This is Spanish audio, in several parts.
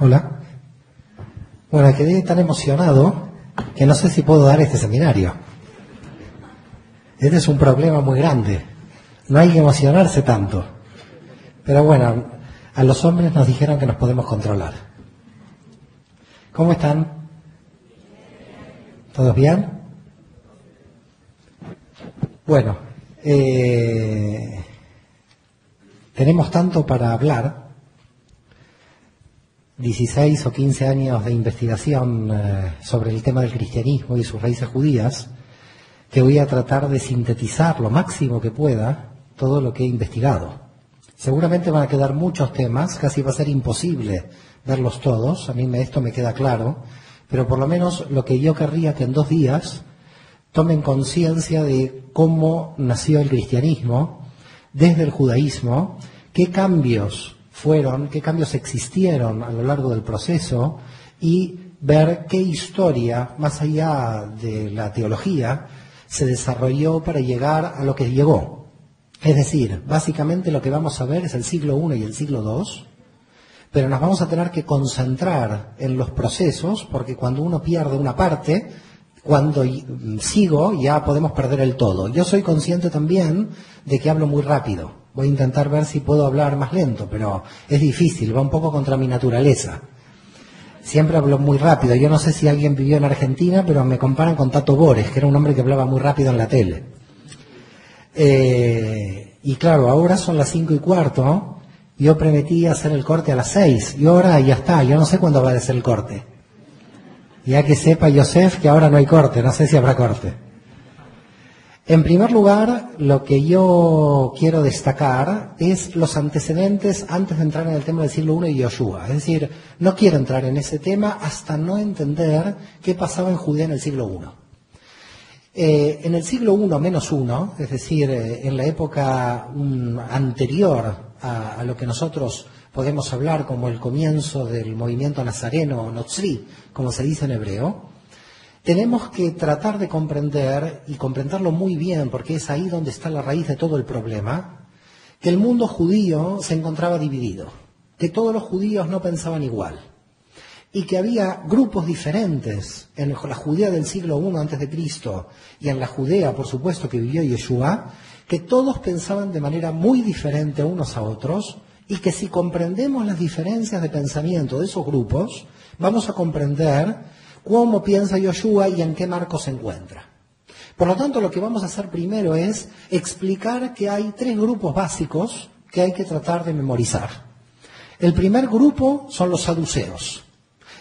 Hola. Bueno, quedé tan emocionado que no sé si puedo dar este seminario. Este es un problema muy grande. No hay que emocionarse tanto. Pero bueno, a los hombres nos dijeron que nos podemos controlar. ¿Cómo están? ¿Todos bien? Bueno, tenemos tanto para hablar. 16 o 15 años de investigación sobre el tema del cristianismo y sus raíces judías, que voy a tratar de sintetizar lo máximo que pueda todo lo que he investigado. Seguramente van a quedar muchos temas, casi va a ser imposible verlos todos, a mí esto me queda claro, pero por lo menos lo que yo querría que en 2 días tomen conciencia de cómo nació el cristianismo, desde el judaísmo, qué cambios existieron a lo largo del proceso y ver qué historia, más allá de la teología, se desarrolló para llegar a lo que llegó. Es decir, básicamente lo que vamos a ver es el siglo I y el siglo II, pero nos vamos a tener que concentrar en los procesos, porque cuando uno pierde una parte, cuando sigo ya podemos perder el todo. Yo soy consciente también de que hablo muy rápido. Voy a intentar ver si puedo hablar más lento, pero es difícil, va un poco contra mi naturaleza. Siempre hablo muy rápido. Yo no sé si alguien vivió en Argentina, pero me comparan con Tato Bores, que era un hombre que hablaba muy rápido en la tele. Y claro, ahora son las 5:15. Yo prometí hacer el corte a las 6. Y ahora ya está, yo no sé cuándo va a ser el corte. Ya que sepa Yosef que ahora no hay corte, no sé si habrá corte. En primer lugar, lo que yo quiero destacar es los antecedentes antes de entrar en el tema del siglo I y Yoshua. Es decir, no quiero entrar en ese tema hasta no entender qué pasaba en Judea en el siglo I. En el siglo I-1, es decir, en la época anterior a lo que nosotros podemos hablar como el comienzo del movimiento nazareno o notzri, como se dice en hebreo, tenemos que tratar de comprender, y comprenderlo muy bien, porque es ahí donde está la raíz de todo el problema, que el mundo judío se encontraba dividido, que todos los judíos no pensaban igual, y que había grupos diferentes en la Judea del siglo I antes de Cristo y en la Judea, por supuesto, que vivió Yeshua, que todos pensaban de manera muy diferente unos a otros, y que si comprendemos las diferencias de pensamiento de esos grupos, vamos a comprender cómo piensa Yoshua y en qué marco se encuentra. Por lo tanto, lo que vamos a hacer primero es explicar que hay 3 grupos básicos que hay que tratar de memorizar. El primer grupo son los saduceos,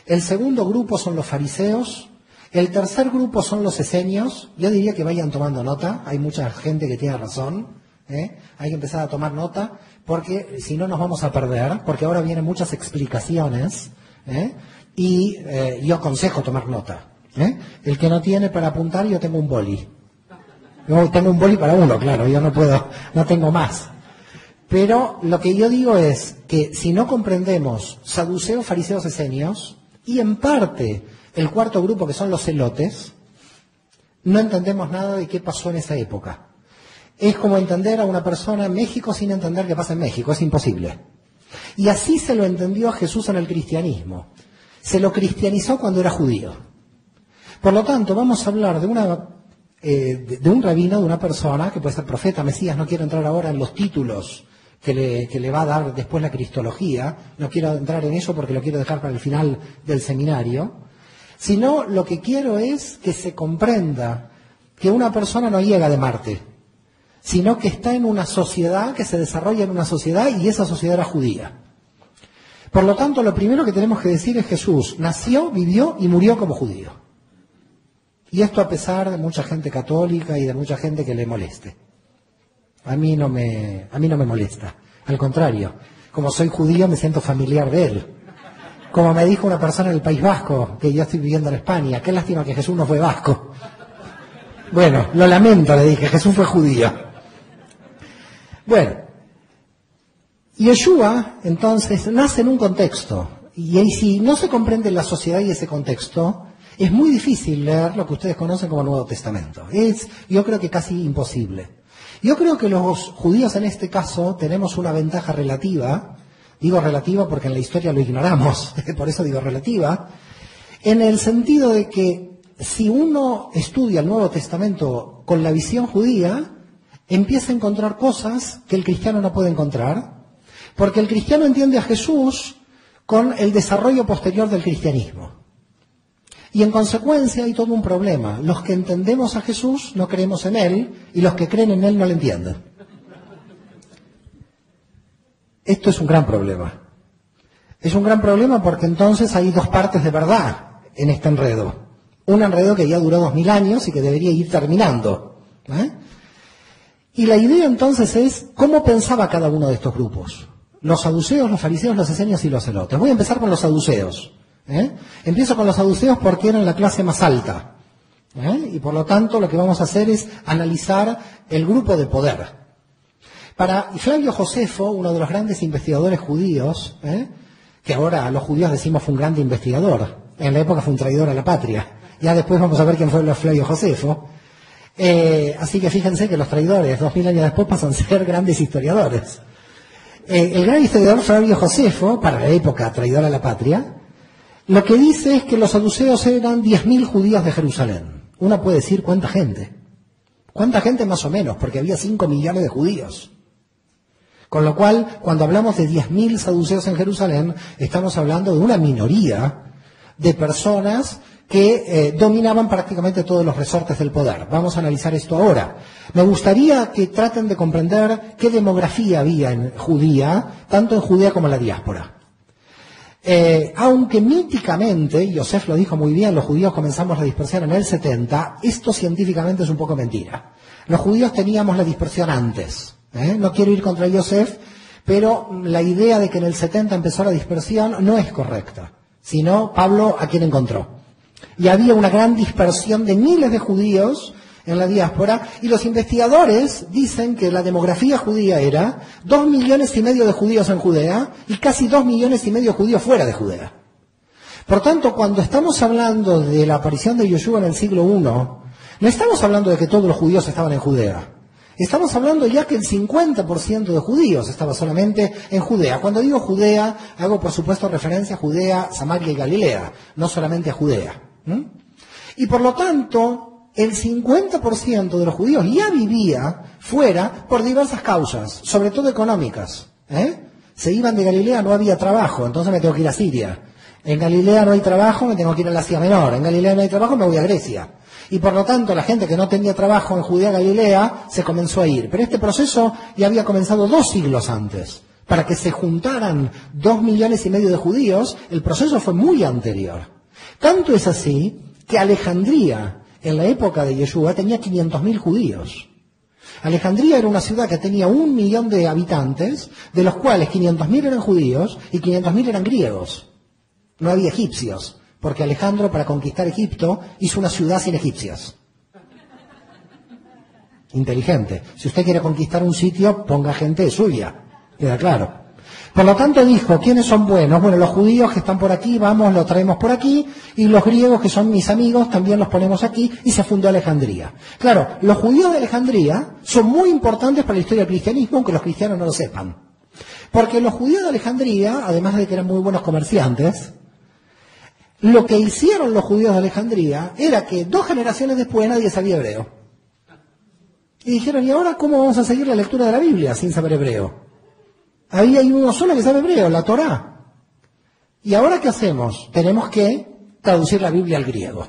el segundo grupo son los fariseos, el tercer grupo son los esenios. Yo diría que vayan tomando nota, hay mucha gente que tiene razón, hay que empezar a tomar nota, porque si no nos vamos a perder, porque ahora vienen muchas explicaciones, y yo aconsejo tomar nota. El que no tiene para apuntar, yo tengo un boli. Yo tengo un boli para uno, claro, yo no tengo más. Pero lo que yo digo es que si no comprendemos saduceos, fariseos, esenios, y en parte el cuarto grupo que son los celotes, no entendemos nada de qué pasó en esa época. Es como entender a una persona en México sin entender qué pasa en México, es imposible. Y así se lo entendió a Jesús en el cristianismo. Se lo cristianizó cuando era judío. Por lo tanto, vamos a hablar de un rabino, de una persona que puede ser profeta, Mesías. No quiero entrar ahora en los títulos que le va a dar después la cristología. No quiero entrar en eso porque lo quiero dejar para el final del seminario. Sino lo que quiero es que se comprenda que una persona no llega de Marte, sino que está en una sociedad, que se desarrolla en una sociedad, y esa sociedad era judía. Por lo tanto, lo primero que tenemos que decir es Jesús nació, vivió y murió como judío. Y esto a pesar de mucha gente católica y de mucha gente que le moleste. A mí no me molesta. Al contrario, como soy judío me siento familiar de él. Como me dijo una persona en el País Vasco, que yo estoy viviendo en España, qué lástima que Jesús no fue vasco. Bueno, lo lamento, le dije, Jesús fue judío. Bueno, Yeshua, entonces, nace en un contexto, y si no se comprende la sociedad y ese contexto, es muy difícil leer lo que ustedes conocen como Nuevo Testamento. Yo creo que casi imposible. Yo creo que los judíos en este caso tenemos una ventaja relativa Digo relativa porque en la historia lo ignoramos, por eso digo relativa, en el sentido de que si uno estudia el Nuevo Testamento con la visión judía, empieza a encontrar cosas que el cristiano no puede encontrar, porque el cristiano entiende a Jesús con el desarrollo posterior del cristianismo. Y en consecuencia hay todo un problema. Los que entendemos a Jesús no creemos en Él, y los que creen en Él no le entienden. Esto es un gran problema. Es un gran problema porque entonces hay dos partes de verdad en este enredo. Un enredo que ya duró 2000 años y que debería ir terminando. Y la idea entonces es cómo pensaba cada uno de estos grupos. Los saduceos, los fariseos, los esenios y los celotes. Voy a empezar con los saduceos. Empiezo con los saduceos porque eran la clase más alta. Y por lo tanto lo que vamos a hacer es analizar el grupo de poder. Para Flavio Josefo, uno de los grandes investigadores judíos, que ahora los judíos decimos fue un gran investigador, en la época fue un traidor a la patria. Ya después vamos a ver quién fue Flavio Josefo. Así que fíjense que los traidores, 2000 años después, pasan a ser grandes historiadores. El gran historiador Flavio Josefo, para la época traidor a la patria, lo que dice es que los saduceos eran 10.000 judíos de Jerusalén. Uno puede decir cuánta gente. ¿Cuánta gente más o menos? Porque había 5 millones de judíos. Con lo cual, cuando hablamos de 10.000 saduceos en Jerusalén, estamos hablando de una minoría de personas que dominaban prácticamente todos los resortes del poder. Vamos a analizar esto ahora. Me gustaría que traten de comprender qué demografía había en Judía, tanto en Judea como en la diáspora. Aunque míticamente, Yosef lo dijo muy bien, los judíos comenzamos la dispersión en el 70, esto científicamente es un poco mentira. Los judíos teníamos la dispersión antes. No quiero ir contra Yosef, pero la idea de que en el 70 empezó la dispersión no es correcta, sino Pablo a quien encontró. Y había una gran dispersión de miles de judíos en la diáspora, y los investigadores dicen que la demografía judía era 2,5 millones de judíos en Judea y casi 2,5 millones de judíos fuera de Judea. Por tanto, cuando estamos hablando de la aparición de Yeshua en el siglo I, no estamos hablando de que todos los judíos estaban en Judea. Estamos hablando ya que el 50% de judíos estaba solamente en Judea. Cuando digo Judea, hago por supuesto referencia a Judea, Samaria y Galilea, no solamente a Judea. Y por lo tanto, el 50% de los judíos ya vivía fuera por diversas causas, sobre todo económicas. Se iban de Galilea, no había trabajo, entonces me tengo que ir a Siria. En Galilea no hay trabajo, me tengo que ir al Asia Menor. En Galilea no hay trabajo, me voy a Grecia. Y por lo tanto, la gente que no tenía trabajo en Judea Galilea se comenzó a ir. Pero este proceso ya había comenzado 2 siglos antes. Para que se juntaran 2,5 millones de judíos, el proceso fue muy anterior. Tanto es así que Alejandría, en la época de Yeshua, tenía 500.000 judíos. Alejandría era una ciudad que tenía 1 millón de habitantes, de los cuales 500.000 eran judíos y 500.000 eran griegos. No había egipcios. Porque Alejandro, para conquistar Egipto, hizo una ciudad sin egipcios. Inteligente. Si usted quiere conquistar un sitio, ponga gente suya. Queda claro. Por lo tanto dijo, ¿quiénes son buenos? Bueno, los judíos que están por aquí, vamos, los traemos por aquí, y los griegos que son mis amigos, también los ponemos aquí, y se fundó Alejandría. Claro, los judíos de Alejandría son muy importantes para la historia del cristianismo, aunque los cristianos no lo sepan. Porque los judíos de Alejandría, además de que eran muy buenos comerciantes, lo que hicieron los judíos de Alejandría era que 2 generaciones después nadie sabía hebreo. Y dijeron, ¿y ahora cómo vamos a seguir la lectura de la Biblia sin saber hebreo? Ahí hay uno solo que sabe hebreo, la Torá. ¿Y ahora qué hacemos? Tenemos que traducir la Biblia al griego.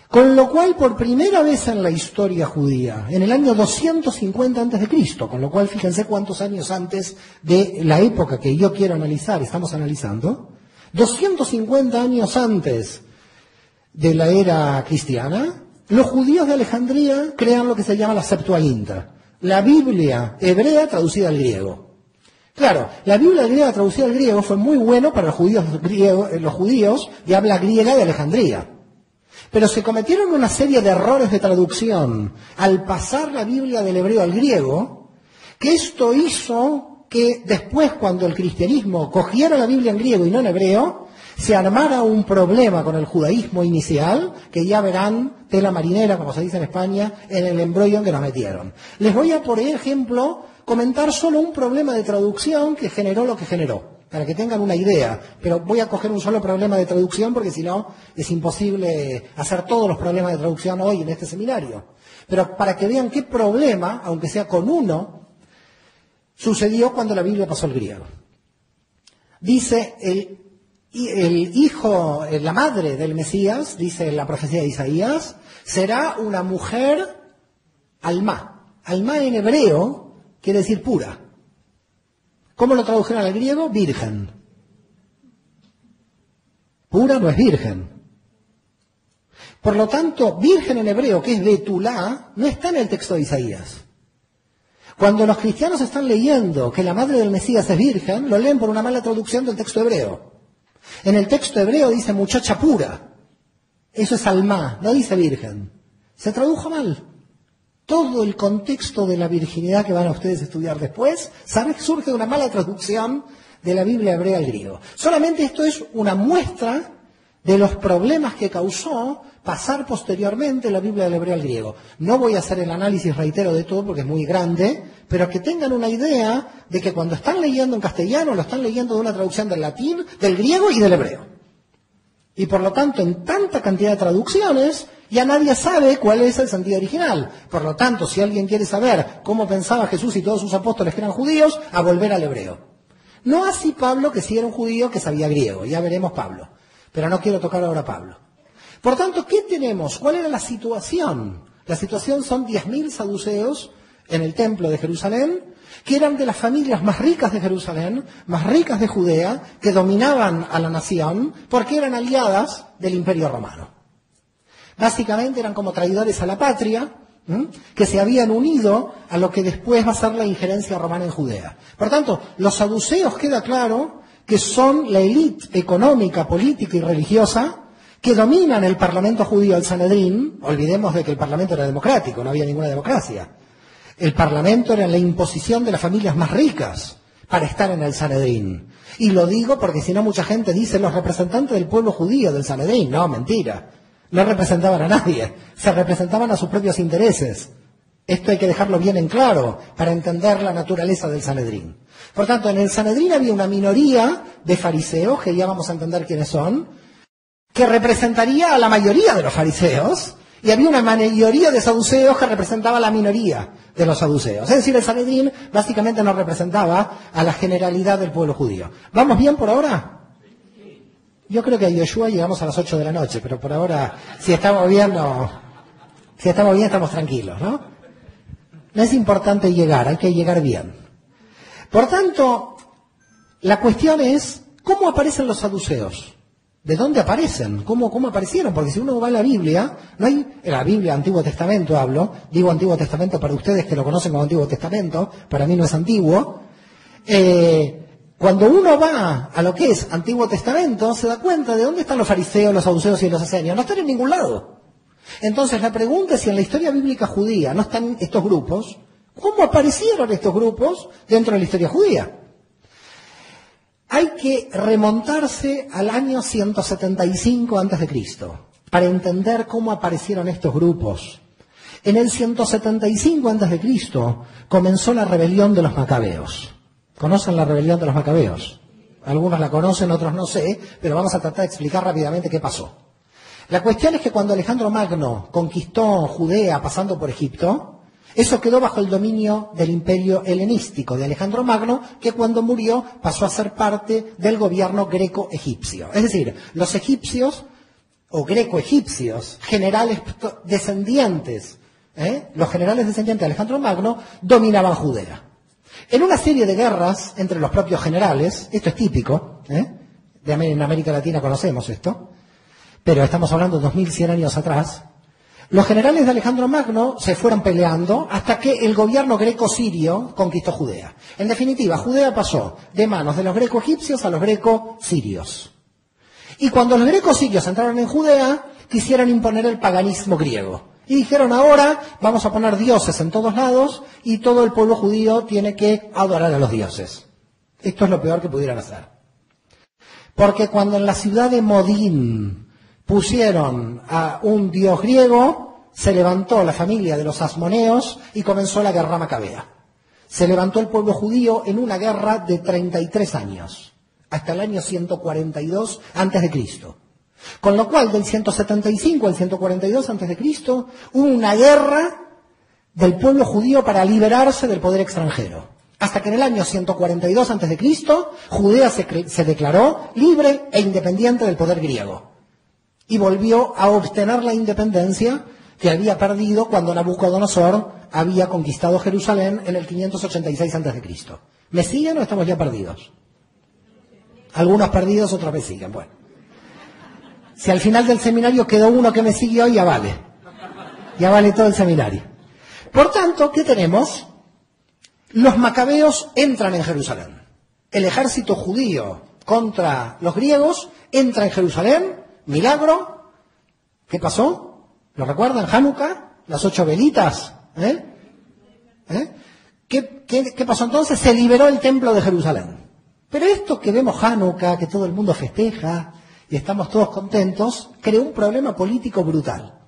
Con lo cual, por primera vez en la historia judía, en el año 250 a.C., con lo cual fíjense cuántos años antes de la época que yo quiero analizar, estamos analizando, 250 años antes de la era cristiana, los judíos de Alejandría crean lo que se llama la Septuaginta, la Biblia hebrea traducida al griego. Claro, la Biblia griega traducida al griego fue muy bueno para los judíos de habla griega de Alejandría. Pero se cometieron una serie de errores de traducción al pasar la Biblia del hebreo al griego, que esto hizo que después, cuando el cristianismo cogiera la Biblia en griego y no en hebreo, se armara un problema con el judaísmo inicial, que ya verán tela marinera, como se dice en España, en el embrollo en que nos metieron. Les voy a, por ejemplo, comentar solo un problema de traducción que generó lo que generó, para que tengan una idea. Pero voy a coger un solo problema de traducción porque si no es imposible hacer todos los problemas de traducción hoy en este seminario. Pero para que vean qué problema, aunque sea con uno, sucedió cuando la Biblia pasó al griego. Dice el hijo, la madre del Mesías, dice la profecía de Isaías, será una mujer alma. Alma en hebreo quiere decir pura. ¿Cómo lo tradujeron al griego? Virgen. Pura no es virgen. Por lo tanto, virgen en hebreo, que es betulá, no está en el texto de Isaías. Cuando los cristianos están leyendo que la madre del Mesías es virgen, lo leen por una mala traducción del texto hebreo. En el texto hebreo dice muchacha pura. Eso es alma, no dice virgen. Se tradujo mal. Todo el contexto de la virginidad que van a ustedes a estudiar después, surge de una mala traducción de la Biblia hebrea al griego. Solamente esto es una muestra de los problemas que causó pasar posteriormente la Biblia del hebreo al griego. No voy a hacer el análisis, reitero, de todo porque es muy grande, pero que tengan una idea de que cuando están leyendo en castellano, lo están leyendo de una traducción del latín, del griego y del hebreo. Y por lo tanto, en tanta cantidad de traducciones, ya nadie sabe cuál es el sentido original. Por lo tanto, si alguien quiere saber cómo pensaba Jesús y todos sus apóstoles que eran judíos, a volver al hebreo. No así Pablo, que sí era un judío que sabía griego. Ya veremos Pablo. Pero no quiero tocar ahora a Pablo. Por tanto, ¿qué tenemos? ¿Cuál era la situación? La situación son 10.000 saduceos en el templo de Jerusalén, que eran de las familias más ricas de Jerusalén, más ricas de Judea, que dominaban a la nación, porque eran aliadas del Imperio Romano. Básicamente eran como traidores a la patria, que se habían unido a lo que después va a ser la injerencia romana en Judea. Por tanto, los saduceos queda claro que son la élite económica, política y religiosa que dominan el parlamento judío, el Sanedrín. Olvidemos de que el parlamento era democrático, no había ninguna democracia. El parlamento era la imposición de las familias más ricas para estar en el Sanedrín. Y lo digo porque si no mucha gente dice los representantes del pueblo judío del Sanedrín. No, mentira. No representaban a nadie. Se representaban a sus propios intereses. Esto hay que dejarlo bien en claro para entender la naturaleza del Sanedrín. Por tanto, en el Sanedrín había una minoría de fariseos, que ya vamos a entender quiénes son, que representaría a la mayoría de los fariseos, y había una mayoría de saduceos que representaba a la minoría de los saduceos. Es decir, el Sanedrín básicamente no representaba a la generalidad del pueblo judío. ¿Vamos bien por ahora? Yo creo que a Yoshua llegamos a las 8 de la noche, pero por ahora, si estamos bien, estamos tranquilos, ¿no? No es importante llegar, hay que llegar bien. Por tanto, la cuestión es, ¿cómo aparecen los saduceos? ¿De dónde aparecen? ¿Cómo aparecieron? Porque si uno va a la Biblia, no hay, en la Biblia, Antiguo Testamento hablo, digo Antiguo Testamento para ustedes que lo conocen como Antiguo Testamento, para mí no es antiguo. Cuando uno va a lo que es Antiguo Testamento, se da cuenta de dónde están los fariseos, los saduceos y los esenios. No están en ningún lado. Entonces la pregunta es si en la historia bíblica judía no están estos grupos, ¿cómo aparecieron estos grupos dentro de la historia judía? Hay que remontarse al año 175 a.C. para entender cómo aparecieron estos grupos. En el 175 a.C. comenzó la rebelión de los macabeos. ¿Conocen la rebelión de los macabeos? Algunos la conocen, otros no sé, pero vamos a tratar de explicar rápidamente qué pasó. La cuestión es que cuando Alejandro Magno conquistó Judea pasando por Egipto, eso quedó bajo el dominio del imperio helenístico de Alejandro Magno, que cuando murió pasó a ser parte del gobierno greco-egipcio. Es decir, los egipcios o greco-egipcios, generales descendientes, los generales descendientes de Alejandro Magno, dominaban Judea. En una serie de guerras entre los propios generales, esto es típico, en América Latina conocemos esto, pero estamos hablando de 2100 años atrás, los generales de Alejandro Magno se fueron peleando hasta que el gobierno greco-sirio conquistó Judea. En definitiva, Judea pasó de manos de los greco-egipcios a los greco-sirios. Y cuando los greco-sirios entraron en Judea, quisieron imponer el paganismo griego. Y dijeron, ahora vamos a poner dioses en todos lados y todo el pueblo judío tiene que adorar a los dioses. Esto es lo peor que pudieran hacer. Porque cuando en la ciudad de Modín pusieron a un dios griego, se levantó la familia de los asmoneos y comenzó la guerra macabea. se levantó el pueblo judío en una guerra de 33 años, hasta el año 142 antes de Cristo. Con lo cual, del 175 al 142 antes de Cristo, hubo una guerra del pueblo judío para liberarse del poder extranjero. Hasta que en el año 142 antes de Cristo, Judea se declaró libre e independiente del poder griego. Y volvió a obtener la independencia que había perdido cuando Nabucodonosor había conquistado Jerusalén en el 586 a.C. ¿Me siguen o estamos ya perdidos? Algunos perdidos, otros me siguen. Bueno, si al final del seminario quedó uno que me siguió, ya vale. Ya vale todo el seminario. Por tanto, ¿qué tenemos? Los macabeos entran en Jerusalén. El ejército judío contra los griegos entra en Jerusalén. Milagro. ¿Qué pasó? ¿Lo recuerdan? Hanukkah, las 8 velitas. ¿Qué pasó entonces? Se liberó el templo de Jerusalén. Pero esto que vemos Hanukkah, que todo el mundo festeja y estamos todos contentos, creó un problema político brutal.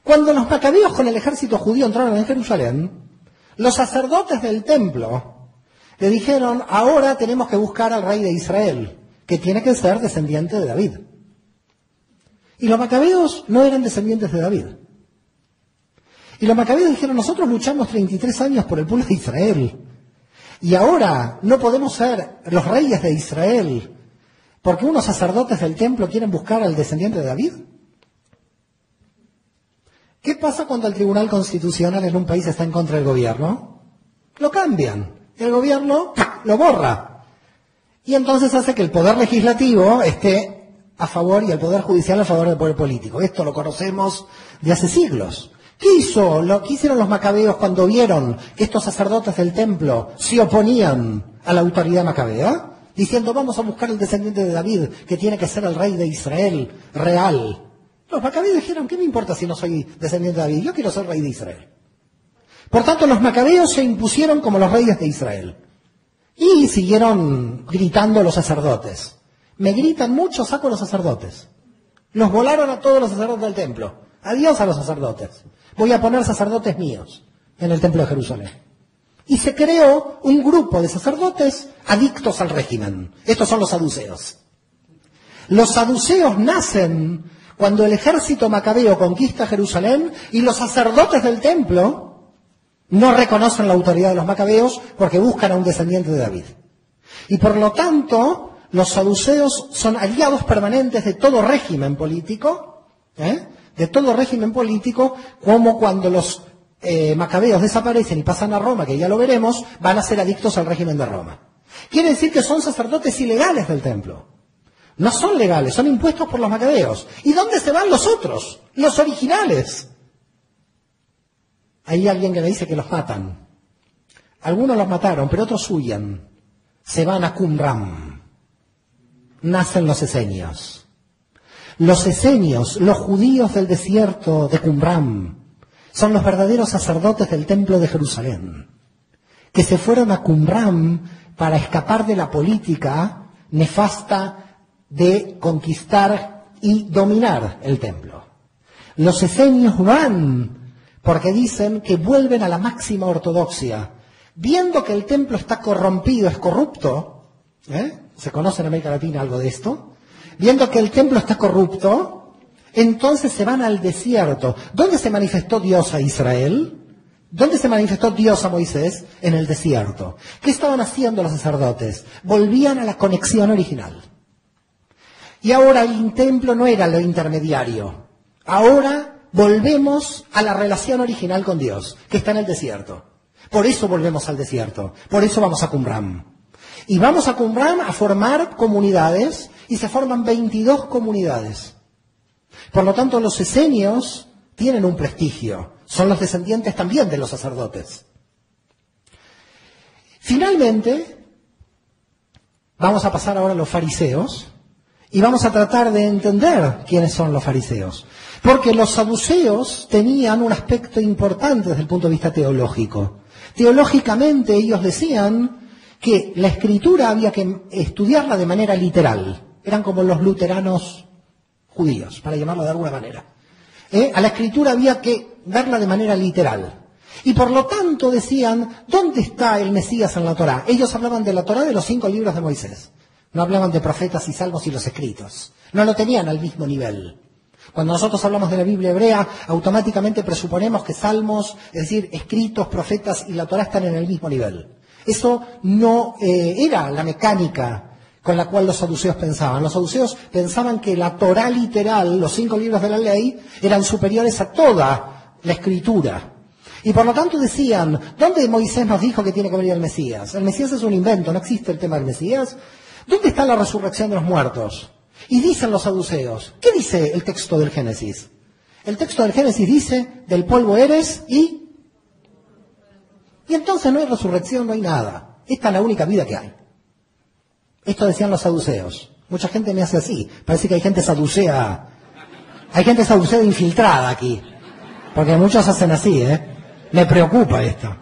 Cuando los macabeos con el ejército judío entraron en Jerusalén, los sacerdotes del templo le dijeron, ahora tenemos que buscar al rey de Israel, que tiene que ser descendiente de David. Y los macabeos no eran descendientes de David. Y los macabeos dijeron, nosotros luchamos 33 años por el pueblo de Israel. Y ahora no podemos ser los reyes de Israel porque unos sacerdotes del templo quieren buscar al descendiente de David. ¿Qué pasa cuando el Tribunal Constitucional en un país está en contra del gobierno? Lo cambian. El gobierno lo borra. Y entonces hace que el poder legislativo esté a favor y el poder judicial a favor del poder político. Esto lo conocemos de hace siglos. ¿Qué hicieron los macabeos cuando vieron que estos sacerdotes del templo se oponían a la autoridad macabea? Diciendo, vamos a buscar el descendiente de David, que tiene que ser el rey de Israel real. Los macabeos dijeron, ¿qué me importa si no soy descendiente de David? Yo quiero ser rey de Israel. Por tanto, los macabeos se impusieron como los reyes de Israel. Y siguieron gritando los sacerdotes. Me gritan mucho, saco a los sacerdotes. Los volaron a todos los sacerdotes del templo. Adiós a los sacerdotes. Voy a poner sacerdotes míos en el templo de Jerusalén. Y se creó un grupo de sacerdotes adictos al régimen. Estos son los saduceos. Los saduceos nacen cuando el ejército macabeo conquista Jerusalén y los sacerdotes del templo no reconocen la autoridad de los macabeos porque buscan a un descendiente de David. Y por lo tanto, los saduceos son aliados permanentes de todo régimen político, de todo régimen político, como cuando los macabeos desaparecen y pasan a Roma, que ya lo veremos, van a ser adictos al régimen de Roma. Quiere decir que son sacerdotes ilegales del templo. No son legales, son impuestos por los macabeos. ¿Y dónde se van los otros? Los originales. Hay alguien que me dice que los matan. Algunos los mataron, pero otros huyen. Se van a Qumran. Nacen los esenios. Los esenios, los judíos del desierto de Qumran, son los verdaderos sacerdotes del templo de Jerusalén, que se fueron a Qumran para escapar de la política nefasta de conquistar y dominar el templo. Los esenios van porque dicen que vuelven a la máxima ortodoxia, viendo que el templo está corrompido, es corrupto, ¿se conoce en América Latina algo de esto? Viendo que el templo está corrupto, entonces se van al desierto. ¿Dónde se manifestó Dios a Israel? ¿Dónde se manifestó Dios a Moisés? En el desierto. ¿Qué estaban haciendo los sacerdotes? Volvían a la conexión original. Y ahora el templo no era lo intermediario. Ahora volvemos a la relación original con Dios, que está en el desierto. Por eso volvemos al desierto. Por eso vamos a Qumran. Y vamos a Qumran a formar comunidades, y se forman 22 comunidades. Por lo tanto, los esenios tienen un prestigio. Son los descendientes también de los sacerdotes. Finalmente, vamos a pasar ahora a los fariseos y vamos a tratar de entender quiénes son los fariseos. Porque los saduceos tenían un aspecto importante desde el punto de vista teológico. Teológicamente ellos decían que la escritura había que estudiarla de manera literal. Eran como los luteranos judíos, para llamarlo de alguna manera. A la escritura había que verla de manera literal. Y por lo tanto decían, ¿dónde está el Mesías en la Torá? Ellos hablaban de la Torá de los 5 libros de Moisés. No hablaban de profetas y salmos y los escritos. No lo tenían al mismo nivel. Cuando nosotros hablamos de la Biblia hebrea, automáticamente presuponemos que salmos, es decir, escritos, profetas y la Torá están en el mismo nivel. Eso no era la mecánica con la cual los saduceos pensaban. Los saduceos pensaban que la Torá literal, los 5 libros de la ley, eran superiores a toda la escritura. Y por lo tanto decían, ¿dónde Moisés nos dijo que tiene que venir el Mesías? El Mesías es un invento, no existe el tema del Mesías. ¿Dónde está la resurrección de los muertos? Y dicen los saduceos, ¿qué dice el texto del Génesis? El texto del Génesis dice, del polvo eres y entonces no hay resurrección, no hay nada. Esta es la única vida que hay. Esto decían los saduceos. Mucha gente me hace así. Parece que hay gente saducea infiltrada aquí. Porque muchos hacen así, Me preocupa esto.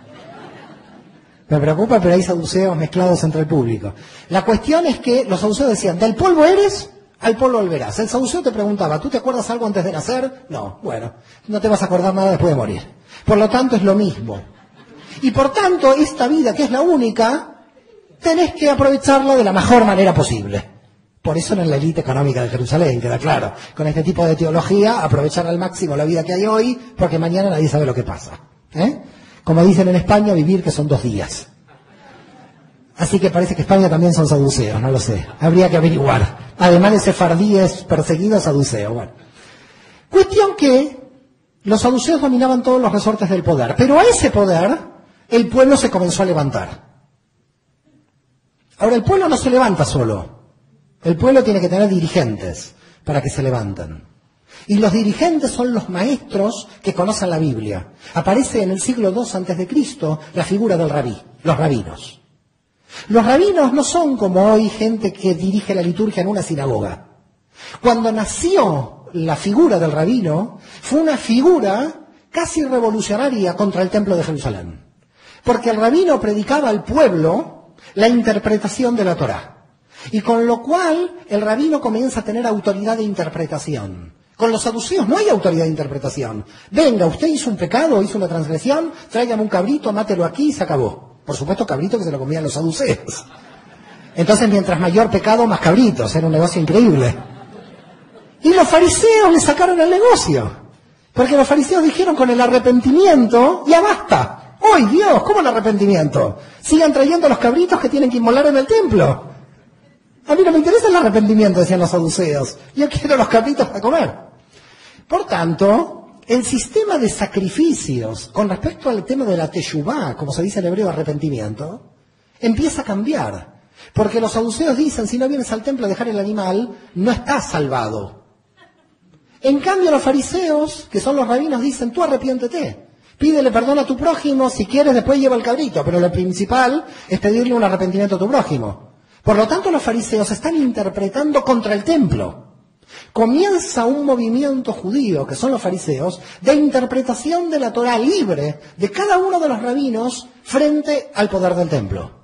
Me preocupa, pero hay saduceos mezclados entre el público. La cuestión es que los saduceos decían, del polvo eres, al polvo volverás. El saduceo te preguntaba, ¿tú te acuerdas algo antes de nacer? No, bueno, no te vas a acordar nada después de morir. Por lo tanto, es lo mismo. Y por tanto, esta vida, que es la única, tenés que aprovecharla de la mejor manera posible. Por eso en la élite económica de Jerusalén, queda claro. Con este tipo de teología, aprovechar al máximo la vida que hay hoy, porque mañana nadie sabe lo que pasa. Como dicen en España, vivir que son 2 días. Así que parece que España también son saduceos, no lo sé. Habría que averiguar. Además de sefardíes perseguidos, saduceos. Bueno. Cuestión que los saduceos dominaban todos los resortes del poder. Pero a ese poder, el pueblo se comenzó a levantar. Ahora, el pueblo no se levanta solo. El pueblo tiene que tener dirigentes para que se levanten. Y los dirigentes son los maestros que conocen la Biblia. Aparece en el siglo II a.C. la figura del rabí, los rabinos. Los rabinos no son como hoy gente que dirige la liturgia en una sinagoga. Cuando nació la figura del rabino, fue una figura casi revolucionaria contra el templo de Jerusalén. Porque el rabino predicaba al pueblo la interpretación de la Torá. Y con lo cual el rabino comienza a tener autoridad de interpretación. Con los saduceos no hay autoridad de interpretación. Venga, usted hizo un pecado, hizo una transgresión, tráigame un cabrito, mátelo aquí y se acabó. Por supuesto, cabrito que se lo comían los saduceos. Entonces, mientras mayor pecado, más cabritos. Era un negocio increíble. Y los fariseos le sacaron el negocio. Porque los fariseos dijeron, con el arrepentimiento, ya basta. ¡Ay, Dios! ¿Cómo el arrepentimiento? Sigan trayendo los cabritos que tienen que inmolar en el templo. A mí no me interesa el arrepentimiento, decían los saduceos. Yo quiero los cabritos para comer. Por tanto, el sistema de sacrificios con respecto al tema de la teshuvá, como se dice en hebreo arrepentimiento, empieza a cambiar. Porque los saduceos dicen, si no vienes al templo a dejar el animal, no estás salvado. En cambio, los fariseos, que son los rabinos, dicen, tú arrepiéntete. Pídele perdón a tu prójimo, si quieres después lleva el cabrito, pero lo principal es pedirle un arrepentimiento a tu prójimo. Por lo tanto, los fariseos están interpretando contra el templo. Comienza un movimiento judío, que son los fariseos, de interpretación de la Torá libre de cada uno de los rabinos frente al poder del templo.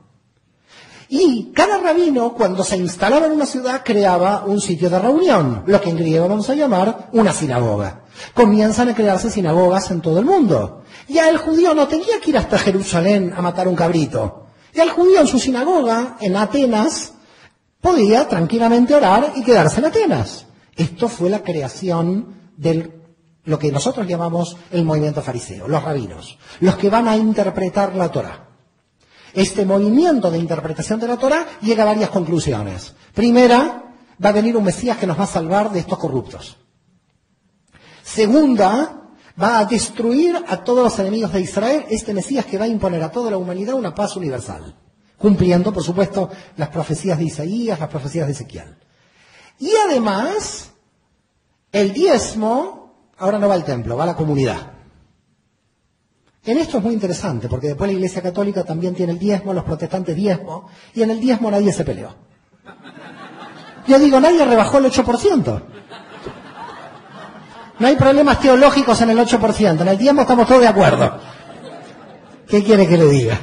Y cada rabino, cuando se instalaba en una ciudad, creaba un sitio de reunión, lo que en griego vamos a llamar una sinagoga. Comienzan a crearse sinagogas en todo el mundo. Ya el judío no tenía que ir hasta Jerusalén a matar un cabrito. Ya el judío en su sinagoga, en Atenas, podía tranquilamente orar y quedarse en Atenas. Esto fue la creación de lo que nosotros llamamos el movimiento fariseo, los rabinos, los que van a interpretar la Torá. Este movimiento de interpretación de la Torá llega a varias conclusiones. Primera, va a venir un Mesías que nos va a salvar de estos corruptos. Segunda, va a destruir a todos los enemigos de Israel, este Mesías que va a imponer a toda la humanidad una paz universal, cumpliendo, por supuesto, las profecías de Isaías, las profecías de Ezequiel. Y además, el diezmo ahora no va al templo, va a la comunidad. En esto es muy interesante, porque después la Iglesia Católica también tiene el diezmo, los protestantes diezmo, y en el diezmo nadie se peleó. Yo digo, nadie rebajó el 8%. No hay problemas teológicos en el 8%, en el diezmo estamos todos de acuerdo. ¿Qué quiere que le diga?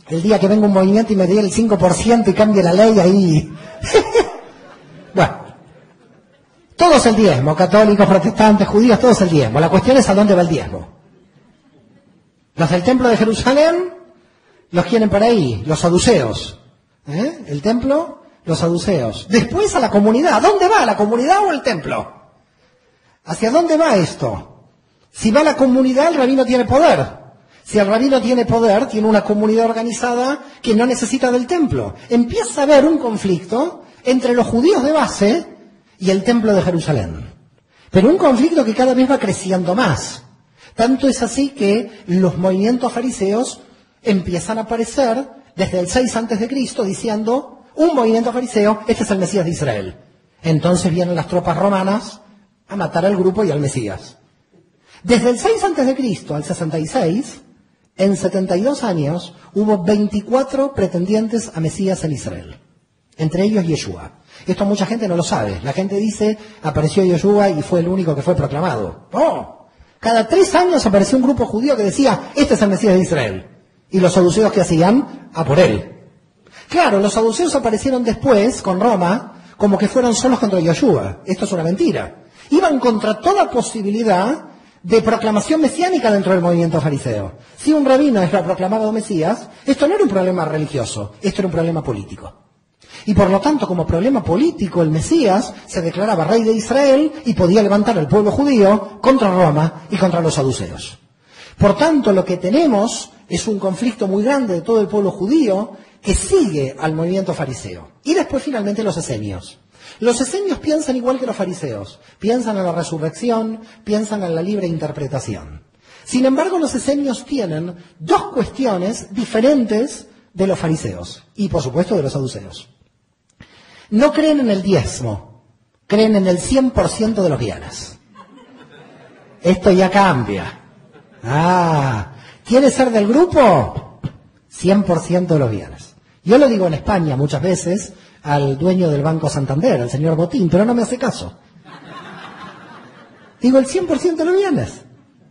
El día que venga un movimiento y me dé el 5% y cambie la ley, ahí... Bueno, Todos el diezmo, católicos, protestantes, judíos, todos el diezmo. La cuestión es a dónde va el diezmo. Los del templo de Jerusalén los quieren para ahí, los saduceos. El templo, los saduceos. Después a la comunidad. ¿A dónde va? ¿La comunidad o el templo? ¿Hacia dónde va esto? Si va a la comunidad, el rabino tiene poder. Si el rabino tiene poder, tiene una comunidad organizada que no necesita del templo. Empieza a haber un conflicto entre los judíos de base y el templo de Jerusalén. Pero un conflicto que cada vez va creciendo más. Tanto es así que los movimientos fariseos empiezan a aparecer desde el 6 a.C. diciendo, un movimiento fariseo, este es el Mesías de Israel. Entonces vienen las tropas romanas a matar al grupo y al Mesías. Desde el 6 a.C. al 66, en 72 años, hubo 24 pretendientes a Mesías en Israel. Entre ellos Yeshua. Esto mucha gente no lo sabe. La gente dice, apareció Yeshua y fue el único que fue proclamado. ¡No! Cada 3 años apareció un grupo judío que decía, este es el Mesías de Israel. Y los saduceos, ¿qué hacían? A por él. Claro, los saduceos aparecieron después, con Roma, como que fueron solos contra Yeshua. Esto es una mentira. Iban contra toda posibilidad de proclamación mesiánica dentro del movimiento fariseo. Si un rabino es proclamado Mesías, esto no era un problema religioso, esto era un problema político. Y por lo tanto, como problema político, el Mesías se declaraba rey de Israel y podía levantar al pueblo judío contra Roma y contra los saduceos. Por tanto, lo que tenemos es un conflicto muy grande de todo el pueblo judío que sigue al movimiento fariseo. Y después, finalmente, los esenios. Los esenios piensan igual que los fariseos. Piensan en la resurrección, piensan en la libre interpretación. Sin embargo, los esenios tienen dos cuestiones diferentes de los fariseos y, por supuesto, de los saduceos. No creen en el diezmo, creen en el 100% de los bienes. Esto ya cambia. ¿Quiere ser del grupo? 100% de los bienes. Yo lo digo en España muchas veces al dueño del Banco Santander, al señor Botín, pero no me hace caso. Digo el 100% de los bienes.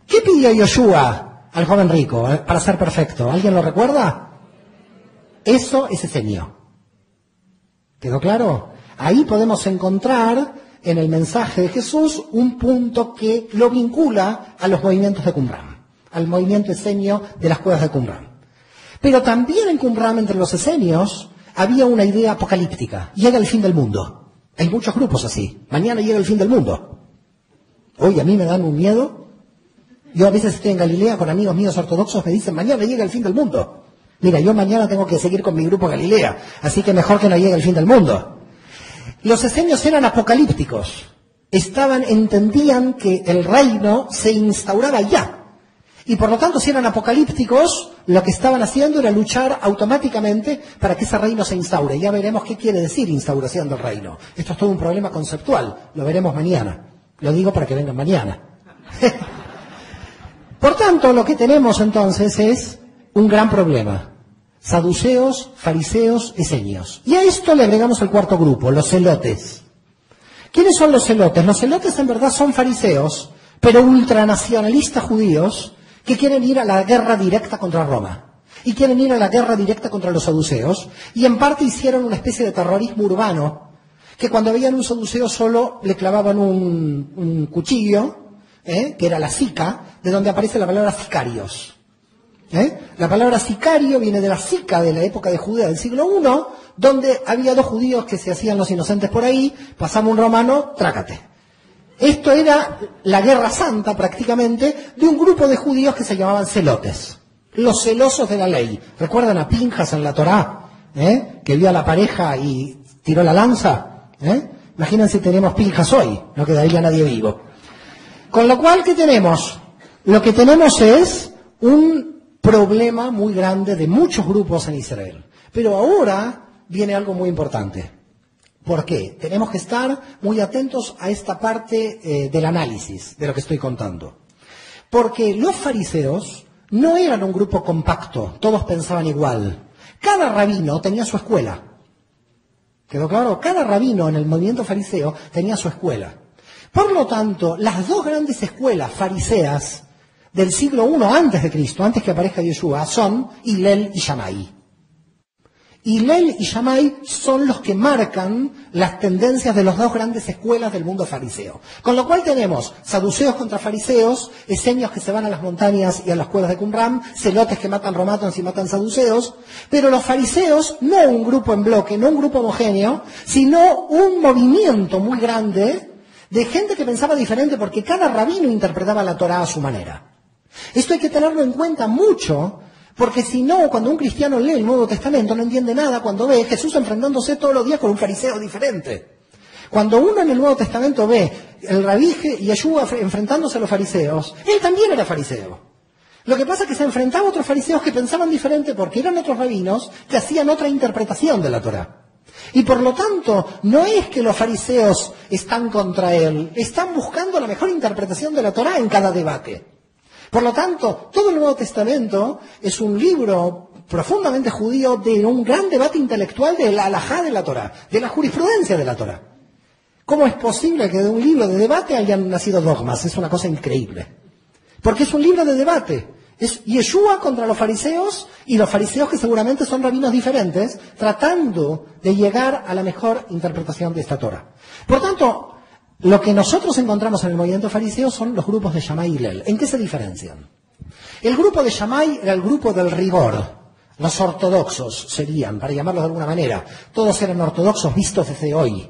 ¿Qué pidió Yoshua al joven rico para ser perfecto? ¿Alguien lo recuerda? Eso es esenio. ¿Quedó claro? Ahí podemos encontrar en el mensaje de Jesús un punto que lo vincula a los movimientos de Qumran, al movimiento esenio de las cuevas de Qumran. Pero también en Qumran, entre los esenios, había una idea apocalíptica. Llega el fin del mundo. Hay muchos grupos así. Mañana llega el fin del mundo. Hoy a mí me dan un miedo. Yo a veces estoy en Galilea con amigos míos ortodoxos, me dicen, mañana llega el fin del mundo. Mira, yo mañana tengo que seguir con mi grupo Galilea, así que mejor que no llegue el fin del mundo. Los esenios eran apocalípticos. Entendían que el reino se instauraba ya. Y por lo tanto, si eran apocalípticos, lo que estaban haciendo era luchar automáticamente para que ese reino se instaure. Ya veremos qué quiere decir instauración del reino. Esto es todo un problema conceptual. Lo veremos mañana. Lo digo para que vengan mañana. Por tanto, lo que tenemos entonces es un gran problema. Saduceos, fariseos, esenios. Y a esto le agregamos el cuarto grupo, los celotes. ¿Quiénes son los celotes? Los celotes en verdad son fariseos, pero ultranacionalistas judíos que quieren ir a la guerra directa contra Roma. Y quieren ir a la guerra directa contra los saduceos. Y en parte hicieron una especie de terrorismo urbano, que cuando veían un saduceo solo le clavaban un cuchillo, que era la sica, de donde aparece la palabra sicarios. La palabra sicario viene de la sica de la época de Judea del siglo I, donde había dos judíos que se hacían los inocentes por ahí, pasaba un romano, trácate. Esto era la guerra santa prácticamente de un grupo de judíos que se llamaban celotes, los celosos de la ley. ¿Recuerdan a Pinjas en la Torá? Que vio a la pareja y tiró la lanza. Imagínense si tenemos Pinjas hoy, no quedaría nadie vivo. Con lo cual, ¿qué tenemos? Lo que tenemos es un problema muy grande de muchos grupos en Israel. Pero ahora viene algo muy importante. ¿Por qué? Tenemos que estar muy atentos a esta parte del análisis de lo que estoy contando. Porque los fariseos no eran un grupo compacto, todos pensaban igual. Cada rabino tenía su escuela. ¿Quedó claro? Cada rabino en el movimiento fariseo tenía su escuela. Por lo tanto, las dos grandes escuelas fariseas del siglo I antes de Cristo, antes que aparezca Yeshua, son Hillel y Shammai. Hillel y Shammai son los que marcan las tendencias de las dos grandes escuelas del mundo fariseo. Con lo cual tenemos saduceos contra fariseos, esenios que se van a las montañas y a las cuevas de Qumran, celotes que matan romanos y matan saduceos, pero los fariseos, no un grupo en bloque, no un grupo homogéneo, sino un movimiento muy grande de gente que pensaba diferente porque cada rabino interpretaba la Torá a su manera. Esto hay que tenerlo en cuenta mucho, porque si no, cuando un cristiano lee el Nuevo Testamento no entiende nada cuando ve a Jesús enfrentándose todos los días con un fariseo diferente. Cuando uno en el Nuevo Testamento ve el rabí Yeshua enfrentándose a los fariseos, él también era fariseo. Lo que pasa es que se enfrentaba a otros fariseos que pensaban diferente porque eran otros rabinos que hacían otra interpretación de la Torá. Y por lo tanto, no es que los fariseos están contra él, están buscando la mejor interpretación de la Torá en cada debate. Por lo tanto, todo el Nuevo Testamento es un libro profundamente judío de un gran debate intelectual de la halajá de la Torá, de la jurisprudencia de la Torá. ¿Cómo es posible que de un libro de debate hayan nacido dogmas? Es una cosa increíble. Porque es un libro de debate. Es Yeshua contra los fariseos y los fariseos que seguramente son rabinos diferentes, tratando de llegar a la mejor interpretación de esta Torá. Por tanto, lo que nosotros encontramos en el movimiento fariseo son los grupos de Shammai y Hillel. ¿En qué se diferencian? El grupo de Shammai era el grupo del rigor. Los ortodoxos serían, para llamarlos de alguna manera. Todos eran ortodoxos vistos desde hoy.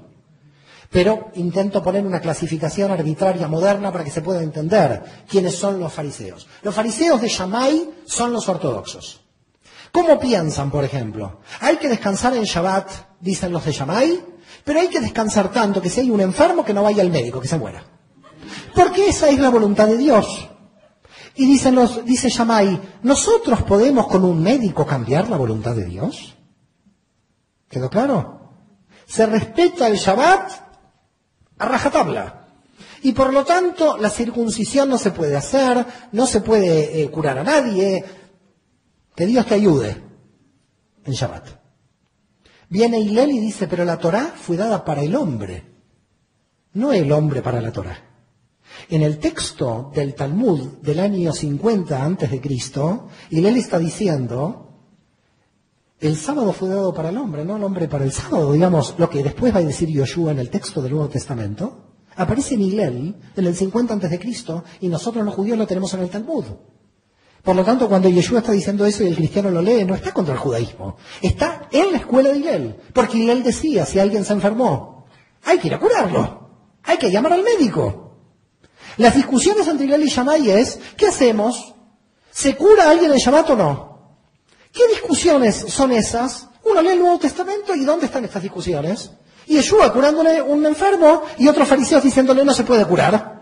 Pero intento poner una clasificación arbitraria moderna para que se pueda entender quiénes son los fariseos. Los fariseos de Shammai son los ortodoxos. ¿Cómo piensan, por ejemplo? Hay que descansar en Shabbat, dicen los de Shammai, pero hay que descansar tanto que si hay un enfermo que no vaya al médico, que se muera. Porque esa es la voluntad de Dios. Y dice Shammai, ¿nosotros podemos con un médico cambiar la voluntad de Dios? ¿Quedó claro? Se respeta el Shabbat a rajatabla. Y por lo tanto, la circuncisión no se puede hacer, no se puede curar a nadie. Que Dios te ayude en Shabbat. Viene Hillel y dice, pero la Torá fue dada para el hombre, no el hombre para la Torá. En el texto del Talmud del año 50 antes de Cristo, Hillel está diciendo, el sábado fue dado para el hombre, no el hombre para el sábado. Digamos, lo que después va a decir Yoshua en el texto del Nuevo Testamento, aparece en Hillel en el 50 antes de Cristo y nosotros los judíos lo tenemos en el Talmud. Por lo tanto, cuando Yeshua está diciendo eso y el cristiano lo lee, no está contra el judaísmo. Está en la escuela de Hillel. Porque Hillel decía, si alguien se enfermó, hay que ir a curarlo. Hay que llamar al médico. Las discusiones entre Hillel y Shammai es, ¿qué hacemos? ¿Se cura a alguien en Shabbat o no? ¿Qué discusiones son esas? Uno lee el Nuevo Testamento y ¿dónde están estas discusiones? Y Yeshua curándole a un enfermo y otros fariseos diciéndole no se puede curar.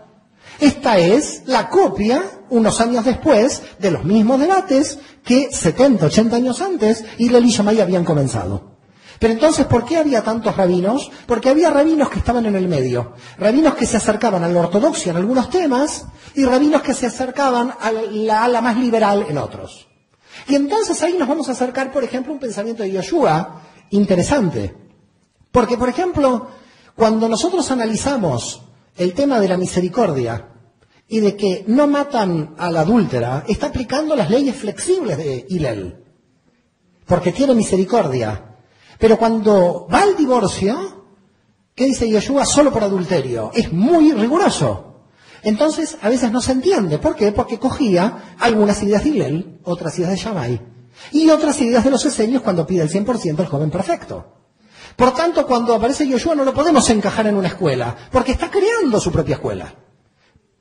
Esta es la copia, unos años después, de los mismos debates que 70, 80 años antes Hillel y Shammai habían comenzado. Pero entonces, ¿por qué había tantos rabinos? Porque había rabinos que estaban en el medio. Rabinos que se acercaban a la ortodoxia en algunos temas y rabinos que se acercaban a la ala más liberal en otros. Y entonces ahí nos vamos a acercar, por ejemplo, a un pensamiento de Yoshua interesante. Porque, por ejemplo, cuando nosotros analizamos el tema de la misericordia y de que no matan a la adúltera, está aplicando las leyes flexibles de Hillel, porque tiene misericordia. Pero cuando va al divorcio, ¿qué dice Yoshua? Solo por adulterio. Es muy riguroso. Entonces, a veces no se entiende. ¿Por qué? Porque cogía algunas ideas de Hillel, otras ideas de Shammai, y otras ideas de los esenios cuando pide el 100% al joven perfecto. Por tanto, cuando aparece Yoshua no lo podemos encajar en una escuela, porque está creando su propia escuela.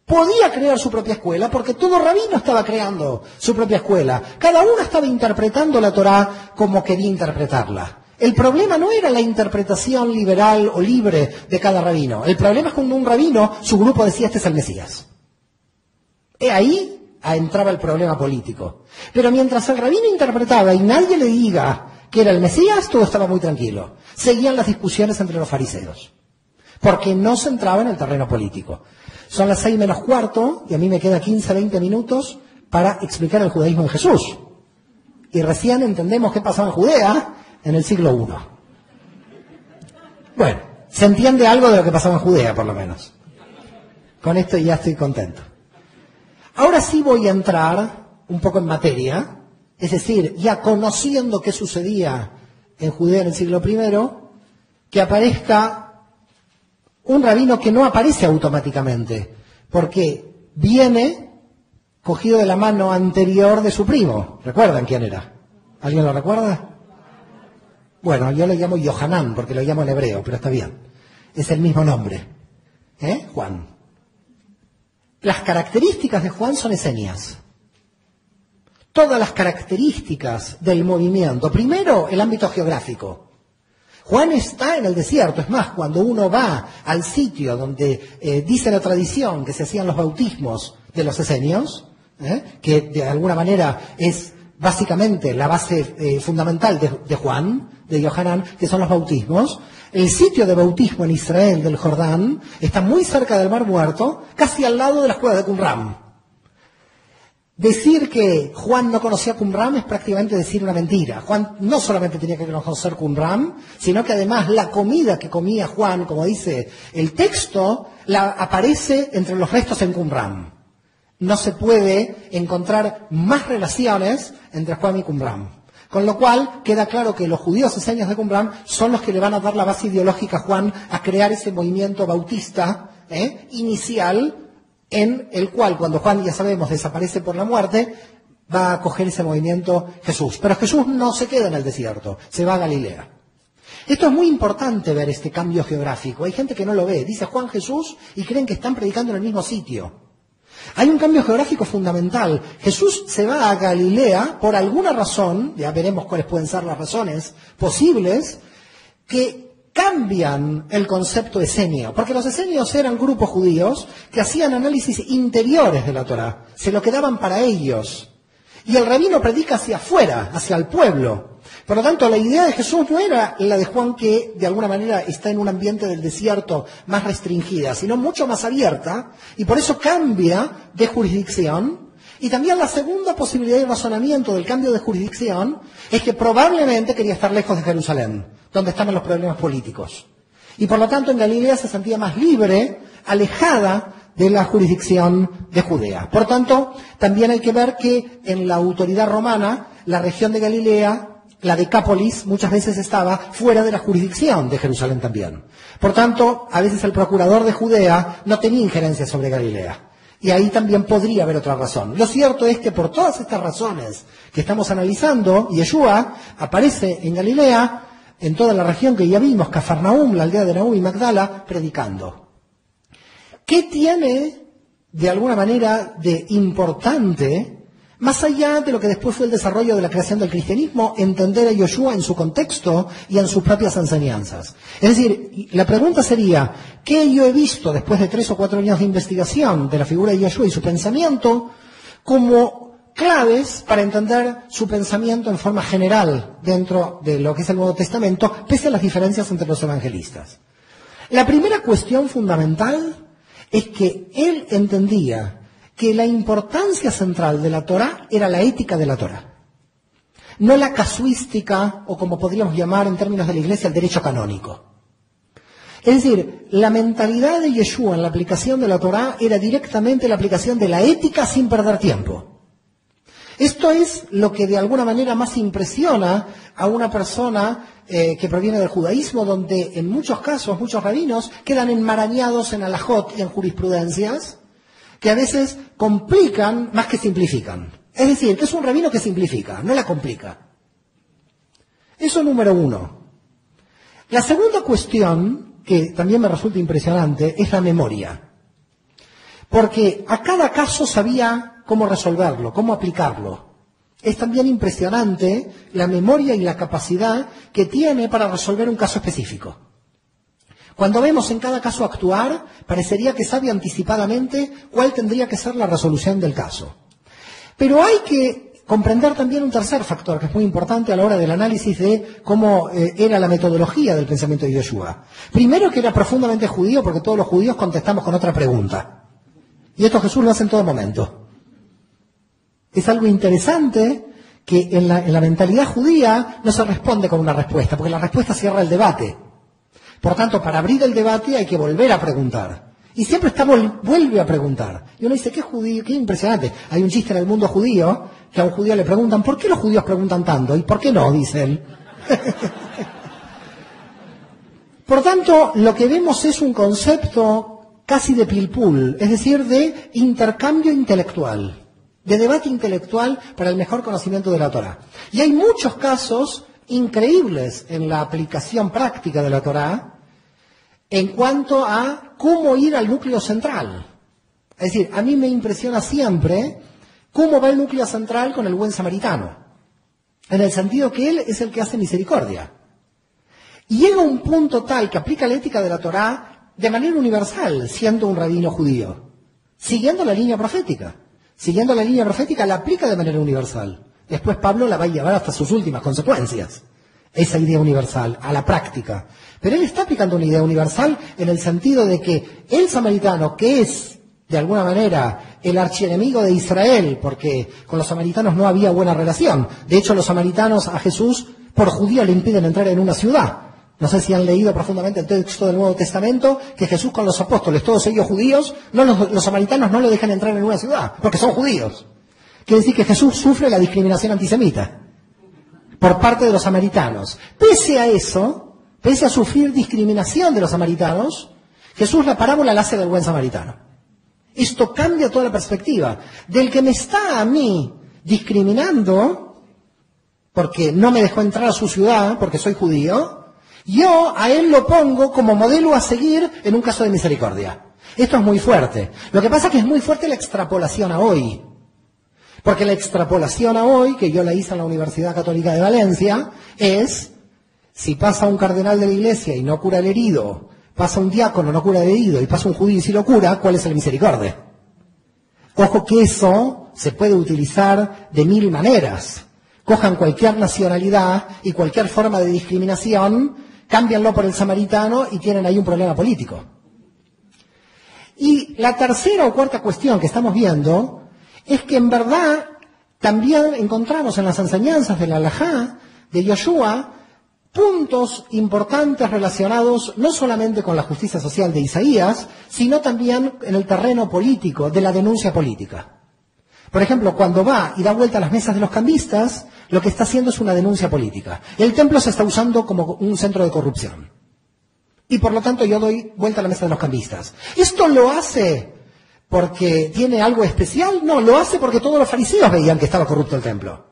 Podía crear su propia escuela porque todo rabino estaba creando su propia escuela. Cada uno estaba interpretando la Torá como quería interpretarla. El problema no era la interpretación liberal o libre de cada rabino. El problema es cuando un rabino, su grupo decía, este es el Mesías. Ahí entraba el problema político. Pero mientras el rabino interpretaba y nadie le diga que era el Mesías, todo estaba muy tranquilo. Seguían las discusiones entre los fariseos, porque no se entraba en el terreno político. Son las 6 menos cuarto y a mí me queda 15, 20 minutos para explicar el judaísmo en Jesús. Y recién entendemos qué pasaba en Judea en el siglo I. Bueno, se entiende algo de lo que pasaba en Judea, por lo menos. Con esto ya estoy contento. Ahora sí voy a entrar un poco en materia, es decir, ya conociendo qué sucedía en Judea en el siglo I, que aparezca un rabino que no aparece automáticamente, porque viene cogido de la mano anterior de su primo. ¿Recuerdan quién era? ¿Alguien lo recuerda? Bueno, yo lo llamo Yohanan, porque lo llamo en hebreo, pero está bien. Es el mismo nombre. Juan. Las características de Juan son esenias. Todas las características del movimiento. Primero, el ámbito geográfico. Juan está en el desierto. Es más, cuando uno va al sitio donde dice la tradición que se hacían los bautismos de los esenios, que de alguna manera es básicamente la base fundamental de Juan, de Yohanan, que son los bautismos. El sitio de bautismo en Israel del Jordán está muy cerca del Mar Muerto, casi al lado de las cuevas de Qumran. Decir que Juan no conocía Qumran es prácticamente decir una mentira. Juan no solamente tenía que conocer Qumran, sino que además la comida que comía Juan, como dice el texto, aparece entre los restos en Qumran. No se puede encontrar más relaciones entre Juan y Qumran. Con lo cual, queda claro que los judíos esenios de Qumran son los que le van a dar la base ideológica a Juan a crear ese movimiento bautista inicial, en el cual, cuando Juan, ya sabemos, desaparece por la muerte, va a coger ese movimiento Jesús. Pero Jesús no se queda en el desierto, se va a Galilea. Esto es muy importante ver este cambio geográfico. Hay gente que no lo ve. Dice Juan Jesús y creen que están predicando en el mismo sitio. Hay un cambio geográfico fundamental. Jesús se va a Galilea por alguna razón, ya veremos cuáles pueden ser las razones posibles, que cambian el concepto esenio. Porque los esenios eran grupos judíos que hacían análisis interiores de la Torá. Se lo quedaban para ellos. Y el rabino predica hacia afuera, hacia el pueblo. Por lo tanto, la idea de Jesús no era la de Juan, que de alguna manera está en un ambiente del desierto más restringida, sino mucho más abierta, y por eso cambia de jurisdicción. Y también la segunda posibilidad de razonamiento del cambio de jurisdicción es que probablemente quería estar lejos de Jerusalén, donde estaban los problemas políticos. Y por lo tanto en Galilea se sentía más libre, alejada de la jurisdicción de Judea. Por tanto, también hay que ver que en la autoridad romana, la región de Galilea, la Decápolis, muchas veces estaba fuera de la jurisdicción de Jerusalén también. Por tanto, a veces el procurador de Judea no tenía injerencia sobre Galilea. Y ahí también podría haber otra razón. Lo cierto es que por todas estas razones que estamos analizando, Yeshua aparece en Galilea, en toda la región que ya vimos, Cafarnaúm, la aldea de Nahum y Magdala, predicando. ¿Qué tiene, de alguna manera, de importante, más allá de lo que después fue el desarrollo de la creación del cristianismo, entender a Yeshua en su contexto y en sus propias enseñanzas? Es decir, la pregunta sería, ¿qué yo he visto después de 3 o 4 años de investigación de la figura de Yeshua y su pensamiento como claves para entender su pensamiento en forma general dentro de lo que es el Nuevo Testamento, pese a las diferencias entre los evangelistas? La primera cuestión fundamental es que él entendía que la importancia central de la Torá era la ética de la Torá, no la casuística, o como podríamos llamar en términos de la Iglesia, el derecho canónico. Es decir, la mentalidad de Yeshua en la aplicación de la Torá era directamente la aplicación de la ética sin perder tiempo. Esto es lo que de alguna manera más impresiona a una persona que proviene del judaísmo, donde en muchos casos, muchos rabinos quedan enmarañados en alajot y en jurisprudencias, que a veces complican más que simplifican. Es decir, que es un rabino que simplifica, no la complica. Eso número uno. La segunda cuestión, que también me resulta impresionante, es la memoria. Porque a cada caso sabía cómo resolverlo, cómo aplicarlo. Es también impresionante la memoria y la capacidad que tiene para resolver un caso específico. Cuando vemos en cada caso actuar, parecería que sabe anticipadamente cuál tendría que ser la resolución del caso. Pero hay que comprender también un tercer factor que es muy importante a la hora del análisis de cómo era la metodología del pensamiento de Yeshua. Primero, que era profundamente judío, porque todos los judíos contestamos con otra pregunta. Y esto Jesús lo hace en todo momento. Es algo interesante que en la mentalidad judía no se responde con una respuesta, porque la respuesta cierra el debate. Por tanto, para abrir el debate hay que volver a preguntar. Y siempre vuelve a preguntar. Y uno dice, qué judío, qué impresionante. Hay un chiste en el mundo judío, que a un judío le preguntan, ¿por qué los judíos preguntan tanto? ¿Y por qué no? Dice él. Por tanto, lo que vemos es un concepto casi de pilpul, es decir, de intercambio intelectual, de debate intelectual para el mejor conocimiento de la Torá. Y hay muchos casos increíbles en la aplicación práctica de la Torá en cuanto a cómo ir al núcleo central. Es decir, a mí me impresiona siempre cómo va el núcleo central con el buen samaritano, en el sentido que él es el que hace misericordia. Y llega un punto tal que aplica la ética de la Torá de manera universal, siendo un rabino judío, siguiendo la línea profética. Siguiendo la línea profética la aplica de manera universal. Después Pablo la va a llevar hasta sus últimas consecuencias, esa idea universal, a la práctica. Pero él está aplicando una idea universal en el sentido de que el samaritano, que es de alguna manera el archienemigo de Israel, porque con los samaritanos no había buena relación. De hecho, los samaritanos a Jesús, por judío, le impiden entrar en una ciudad. No sé si han leído profundamente el texto del Nuevo Testamento, que Jesús con los apóstoles, todos ellos judíos, los samaritanos no lo dejan entrar en una ciudad, porque son judíos. Quiere decir que Jesús sufre la discriminación antisemita por parte de los samaritanos. Pese a eso, pese a sufrir discriminación de los samaritanos, Jesús la parábola la hace del buen samaritano. Esto cambia toda la perspectiva. Del que me está a mí discriminando, porque no me dejó entrar a su ciudad, porque soy judío, yo a él lo pongo como modelo a seguir en un caso de misericordia. Esto es muy fuerte. Lo que pasa es que es muy fuerte la extrapolación a hoy. Porque la extrapolación a hoy, que yo la hice en la Universidad Católica de Valencia, es, si pasa un cardenal de la iglesia y no cura al herido, pasa un diácono, no cura al herido, y pasa un judío y sí lo cura, ¿cuál es el misericordia? Ojo que eso se puede utilizar de mil maneras. Cojan cualquier nacionalidad y cualquier forma de discriminación, cámbianlo por el samaritano y tienen ahí un problema político. Y la tercera o cuarta cuestión que estamos viendo es que en verdad también encontramos en las enseñanzas de la Halajá, de Yoshua, puntos importantes relacionados no solamente con la justicia social de Isaías, sino también en el terreno político, de la denuncia política. Por ejemplo, cuando va y da vuelta a las mesas de los cambistas, lo que está haciendo es una denuncia política. El templo se está usando como un centro de corrupción. Y por lo tanto yo doy vuelta a la mesa de los cambistas. ¿Esto lo hace porque tiene algo especial? No, lo hace porque todos los fariseos veían que estaba corrupto el templo.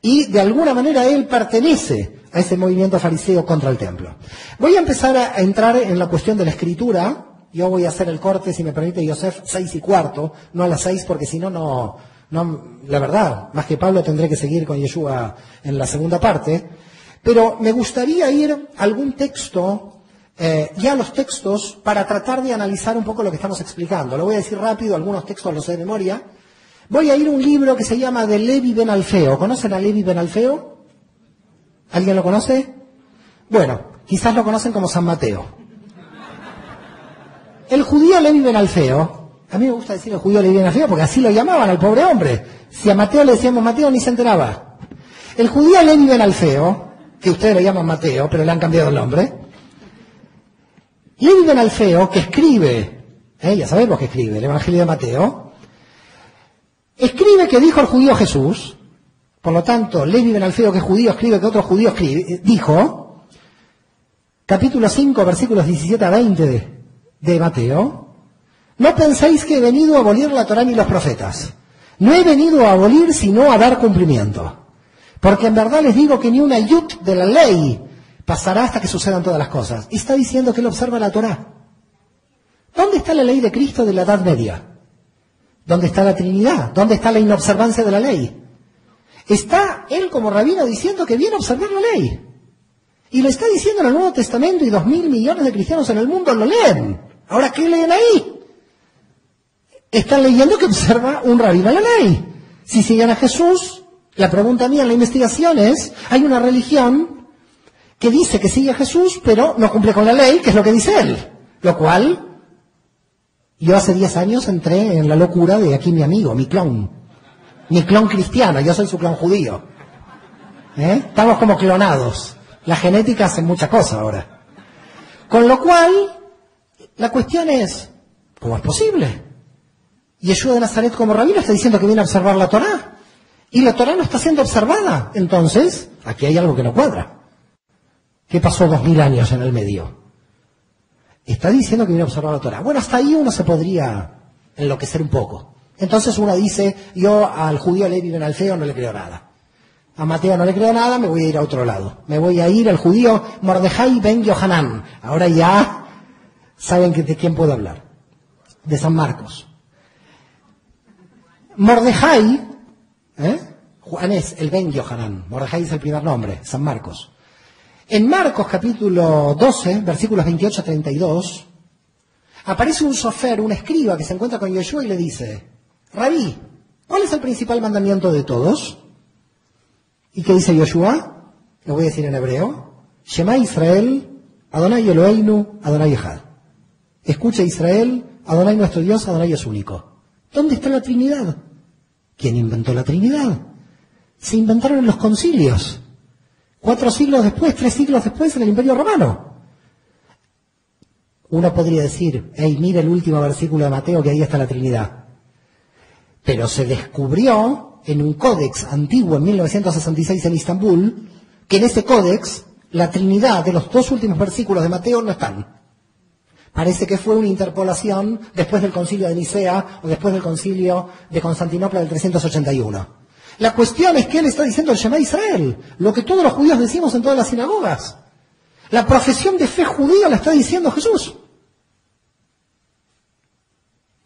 Y de alguna manera él pertenece a ese movimiento fariseo contra el templo. Voy a empezar a entrar en la cuestión de la escritura. Yo voy a hacer el corte, si me permite, Yosef, 6:15, no a las 6, porque si no, la verdad, más que Pablo tendré que seguir con Yeshua en la segunda parte. Pero me gustaría ir a algún texto, ya a los textos, para tratar de analizar un poco lo que estamos explicando. Lo voy a decir rápido, algunos textos los sé de memoria. Voy a ir a un libro que se llama de Levi ben Alfeo. ¿Conocen a Levi ben Alfeo? ¿Alguien lo conoce? Bueno, quizás lo conocen como San Mateo. El judío Levi ben Alfeo, a mí me gusta decir el judío Levi ben Alfeo porque así lo llamaban al pobre hombre. Si a Mateo le decíamos Mateo ni se enteraba. El judío Levi ben Alfeo, que ustedes lo llaman Mateo, pero le han cambiado el nombre. Levi ben Alfeo, que escribe, ya sabemos que escribe el Evangelio de Mateo, escribe que dijo el judío Jesús. Por lo tanto, Levi ben Alfeo, que es judío, escribe que otro judío dijo, capítulo 5, versículos 17 a 20 de Mateo: no penséis que he venido a abolir la Torá ni los profetas. No he venido a abolir, sino a dar cumplimiento. Porque en verdad les digo que ni una yut de la ley pasará hasta que sucedan todas las cosas. Y está diciendo que él observa la Torá. ¿Dónde está la ley de Cristo de la Edad Media? ¿Dónde está la Trinidad? ¿Dónde está la inobservancia de la ley? Está él como rabino diciendo que viene a observar la ley. Y lo está diciendo en el Nuevo Testamento y 2.000 millones de cristianos en el mundo lo leen. Ahora, ¿qué leen ahí? Están leyendo que observa un rabino la ley. Si siguen a Jesús, la pregunta mía en la investigación es, hay una religión que dice que sigue a Jesús, pero no cumple con la ley, que es lo que dice él. Lo cual, yo hace 10 años entré en la locura de aquí mi amigo, mi clon cristiano, yo soy su clon judío. Estamos como clonados. La genética hace mucha cosa ahora. Con lo cual, la cuestión es, ¿cómo es posible? Yeshua de Nazaret como rabino está diciendo que viene a observar la Torá. Y la Torá no está siendo observada. Entonces, aquí hay algo que no cuadra. ¿Qué pasó 2000 años en el medio? Está diciendo que viene a observar la Torá. Bueno, hasta ahí uno se podría enloquecer un poco. Entonces uno dice, yo al judío Levi Ben Alfeo no le creo nada. A Mateo no le creo nada, me voy a ir a otro lado. Me voy a ir al judío Mordejai Ben Yohanan. Ahora ya saben de quién puedo hablar. De San Marcos. Mordejai, Juan es el Ben Yohanan. Mordejai es el primer nombre, San Marcos. En Marcos capítulo 12, versículos 28 a 32, aparece un sofer, un escriba que se encuentra con Yeshua y le dice, Rabí, ¿cuál es el principal mandamiento de todos? ¿Y qué dice Yeshua? Lo voy a decir en hebreo. Shema Israel, Adonai Eloheinu, Adonai Echad. Escucha Israel, Adonai nuestro Dios, Adonai es único. ¿Dónde está la Trinidad? ¿Quién inventó la Trinidad? Se inventaron en los concilios. 4 siglos después, 3 siglos después, en el Imperio Romano. Uno podría decir, mira el último versículo de Mateo, que ahí está la Trinidad. Pero se descubrió en un códex antiguo en 1966 en Istambul, que en ese códex la Trinidad de los 2 últimos versículos de Mateo no están. Parece que fue una interpolación después del concilio de Nicea o después del concilio de Constantinopla del 381. La cuestión es que él está diciendo el Shema Israel, lo que todos los judíos decimos en todas las sinagogas. La profesión de fe judía la está diciendo Jesús.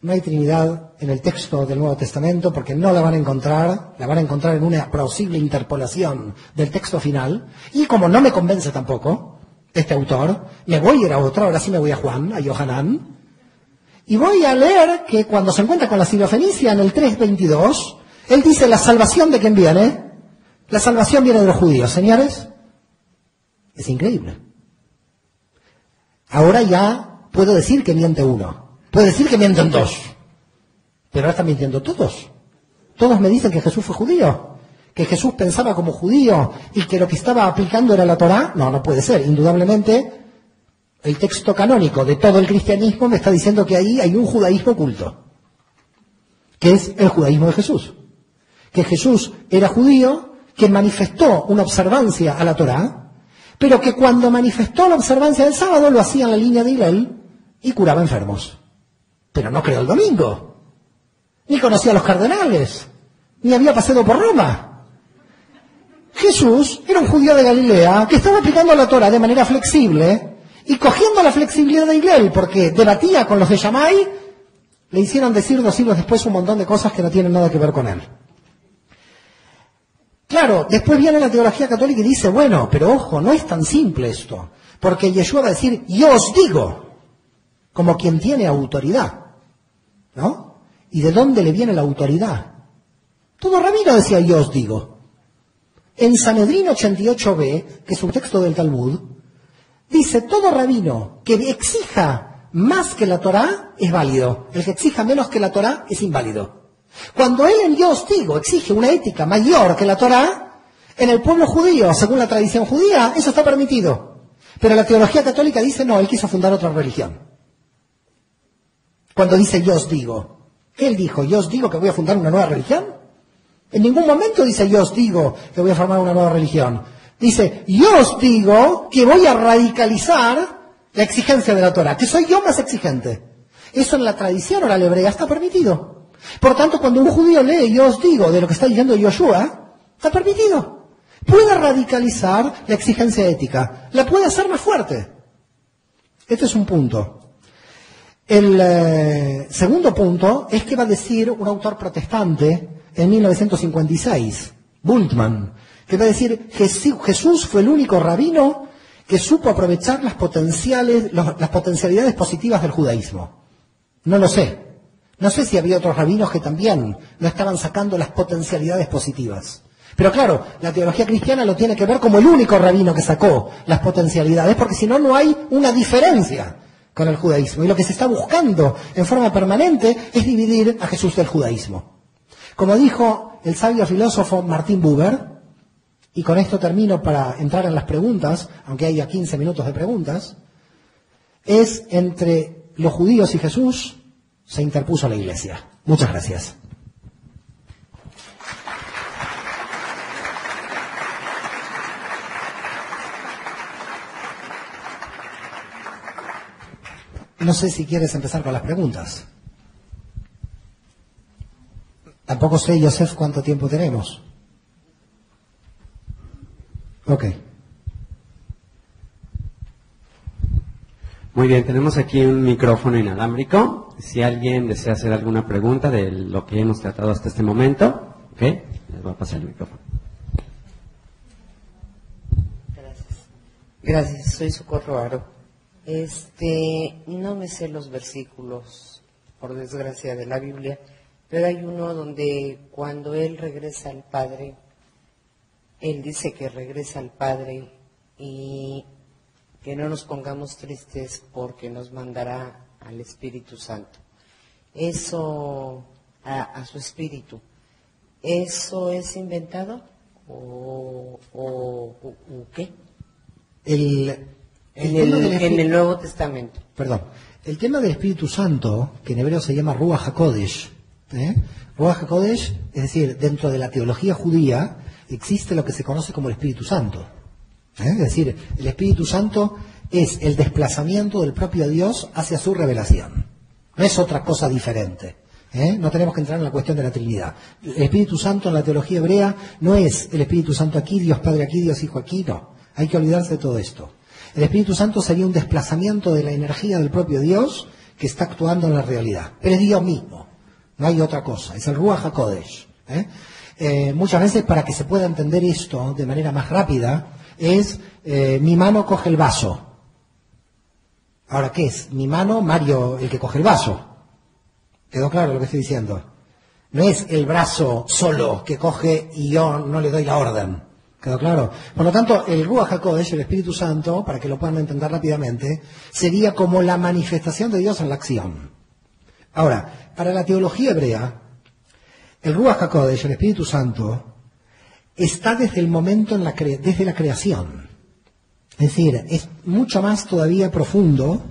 No hay Trinidad en el texto del Nuevo Testamento porque no la van a encontrar en una posible interpolación del texto final. Y como no me convence tampoco este autor, me voy a ir a otro, ahora sí me voy a Juan, a Yohanan, y voy a leer que cuando se encuentra con la Sirofenicia en el 3:22, él dice, ¿la salvación de quién viene? La salvación viene de los judíos, señores. Es increíble. Ahora ya puedo decir que miente uno. Puedo decir que mienten 2. Pero ahora están mintiendo todos. Todos me dicen que Jesús fue judío. Que Jesús pensaba como judío y que lo que estaba aplicando era la Torá. No, no puede ser. Indudablemente, el texto canónico de todo el cristianismo me está diciendo que ahí hay un judaísmo oculto. Que es el judaísmo de Jesús. Que Jesús era judío, que manifestó una observancia a la Torá, pero que cuando manifestó la observancia del sábado lo hacía en la línea de Hillel y curaba enfermos. Pero no creó el domingo, ni conocía a los cardenales, ni había paseado por Roma. Jesús era un judío de Galilea que estaba aplicando la Torá de manera flexible y cogiendo la flexibilidad de Hillel, porque debatía con los de Shammai, le hicieron decir 2 siglos después un montón de cosas que no tienen nada que ver con él. Claro, después viene la teología católica y dice, bueno, pero ojo, no es tan simple esto, porque Yeshua va a decir, yo os digo, como quien tiene autoridad, ¿no? ¿Y de dónde le viene la autoridad? Todo rabino decía, yo os digo. En Sanedrín 88b, que es un texto del Talmud, dice, todo rabino que exija más que la Torá es válido, el que exija menos que la Torá es inválido. Cuando él en yo os digo exige una ética mayor que la Torá, en el pueblo judío, según la tradición judía, eso está permitido. Pero la teología católica dice, no, él quiso fundar otra religión. Cuando dice yo os digo, él dijo, yo os digo que voy a fundar una nueva religión. En ningún momento dice yo os digo que voy a formar una nueva religión. Dice, yo os digo que voy a radicalizar la exigencia de la Torá, que soy yo más exigente. Eso en la tradición oral hebrea está permitido. Por tanto, cuando un judío lee yo os digo de lo que está diciendo Yoshua, está permitido. Puede radicalizar la exigencia ética, la puede hacer más fuerte. Este es un punto. El segundo punto es que va a decir un autor protestante en 1956, Bultmann, que va a decir Jesús fue el único rabino que supo aprovechar las potencialidades positivas del judaísmo. No lo sé. No sé si había otros rabinos que también no estaban sacando las potencialidades positivas. Pero claro, la teología cristiana lo tiene que ver como el único rabino que sacó las potencialidades, porque si no, no hay una diferencia con el judaísmo. Y lo que se está buscando en forma permanente es dividir a Jesús del judaísmo. Como dijo el sabio filósofo Martin Buber, y con esto termino para entrar en las preguntas, aunque haya 15 minutos de preguntas, es entre los judíos y Jesús se interpuso la Iglesia. Muchas gracias. No sé si quieres empezar con las preguntas. Tampoco sé, Yosef, cuánto tiempo tenemos. Ok. Muy bien, tenemos aquí un micrófono inalámbrico. Si alguien desea hacer alguna pregunta de lo que hemos tratado hasta este momento, ¿ok? Les voy a pasar el micrófono. Gracias, soy Socorro Aro. No me sé los versículos, por desgracia, de la Biblia, pero hay uno donde cuando él regresa al Padre, él dice que regresa al Padre y que no nos pongamos tristes porque nos mandará al Espíritu Santo. Eso, a su Espíritu, ¿eso es inventado o qué? En el Nuevo Testamento. Perdón. El tema del Espíritu Santo, que en hebreo se llama Ruach HaKodesh, Ruach HaKodesh, es decir, dentro de la teología judía, existe lo que se conoce como el Espíritu Santo. Es decir, el Espíritu Santo es el desplazamiento del propio Dios hacia su revelación. No es otra cosa diferente. No tenemos que entrar en la cuestión de la Trinidad. El Espíritu Santo en la teología hebrea no es el Espíritu Santo aquí, Dios Padre aquí, Dios Hijo aquí, no. Hay que olvidarse de todo esto. El Espíritu Santo sería un desplazamiento de la energía del propio Dios que está actuando en la realidad. Pero es Dios mismo, no hay otra cosa. Es el Ruach HaKodesh. Muchas veces, para que se pueda entender esto de manera más rápida, es mi mano coge el vaso. Ahora, ¿qué es? Mi mano, Mario, el que coge el vaso. ¿Quedó claro lo que estoy diciendo? No es el brazo solo que coge y yo no le doy la orden. ¿Quedó claro? Por lo tanto, el Ruach HaKodesh, el Espíritu Santo, para que lo puedan entender rápidamente, sería como la manifestación de Dios en la acción. Ahora, para la teología hebrea, el Ruach HaKodesh, el Espíritu Santo, está desde el momento desde la creación. Es decir, es mucho más todavía profundo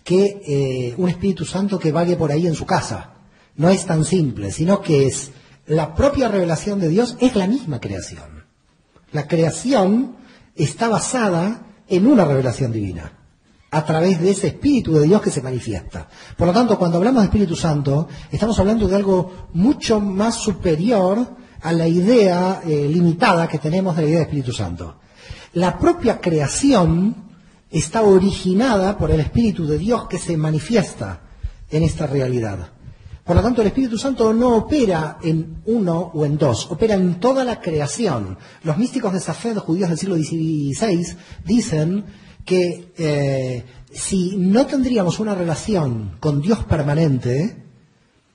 que un Espíritu Santo que vague por ahí en su casa. No es tan simple, sino que es la propia revelación de Dios, es la misma creación. La creación está basada en una revelación divina, a través de ese Espíritu de Dios que se manifiesta. Por lo tanto, cuando hablamos de Espíritu Santo, estamos hablando de algo mucho más superior a la idea limitada que tenemos de la idea de Espíritu Santo. La propia creación está originada por el Espíritu de Dios que se manifiesta en esta realidad. Por lo tanto, el Espíritu Santo no opera en uno o en dos, opera en toda la creación. Los místicos de Safed, judíos del siglo XVI, dicen que si no tendríamos una relación con Dios permanente,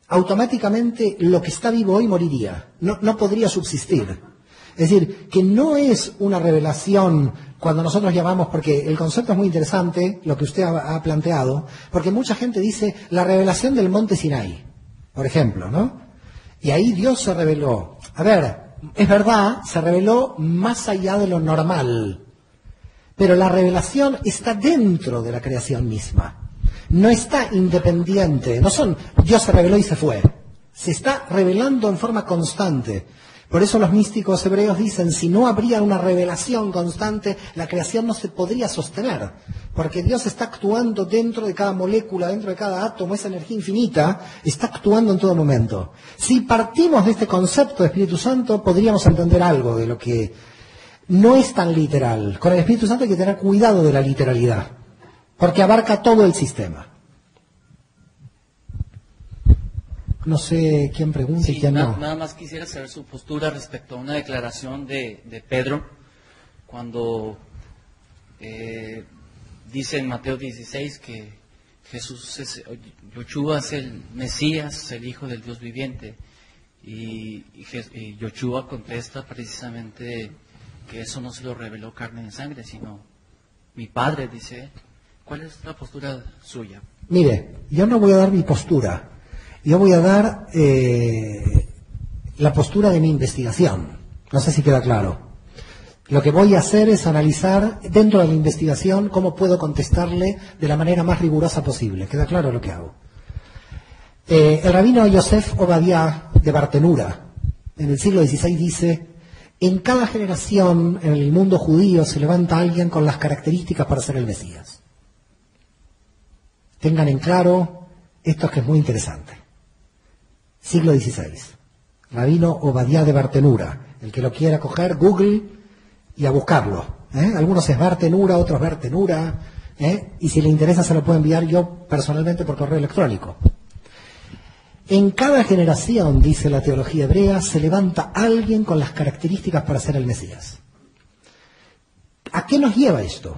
automáticamente lo que está vivo hoy moriría, no podría subsistir. Es decir, que no es una revelación cuando nosotros llamamos, porque el concepto es muy interesante, lo que usted ha planteado, porque mucha gente dice la revelación del monte Sinai, por ejemplo, ¿no? Y ahí Dios se reveló. A ver, es verdad, se reveló más allá de lo normal, pero la revelación está dentro de la creación misma. No está independiente, no son Dios se reveló y se fue. Se está revelando en forma constante. Por eso los místicos hebreos dicen, si no habría una revelación constante, la creación no se podría sostener, porque Dios está actuando dentro de cada molécula, dentro de cada átomo, esa energía infinita está actuando en todo momento. Si partimos de este concepto de Espíritu Santo, podríamos entender algo de lo que no es tan literal. Con el Espíritu Santo hay que tener cuidado de la literalidad, porque abarca todo el sistema. No sé quién pregunta y quién no. Nada más quisiera saber su postura respecto a una declaración de Pedro cuando dice en Mateo 16 que Yoshua es el Mesías, el Hijo del Dios viviente. Y Yoshua contesta precisamente que eso no se lo reveló carne ni sangre, sino mi Padre, dice. ¿Cuál es la postura suya? Mire, yo no voy a dar mi postura. Yo voy a dar la postura de mi investigación. No sé si queda claro. Lo que voy a hacer es analizar dentro de la investigación cómo puedo contestarle de la manera más rigurosa posible. ¿Queda claro lo que hago? El rabino Yosef Obadiah de Bartenura, en el siglo XVI, dice: en cada generación en el mundo judío se levanta alguien con las características para ser el Mesías. Tengan en claro esto que es muy interesante. Siglo XVI. Rabino Obadiah de Bartenura. El que lo quiera coger, Google y a buscarlo. Algunos es Bartenura, otros Bartenura. Y si le interesa se lo puedo enviar yo personalmente por correo electrónico. En cada generación, dice la teología hebrea, se levanta alguien con las características para ser el Mesías. ¿A qué nos lleva esto?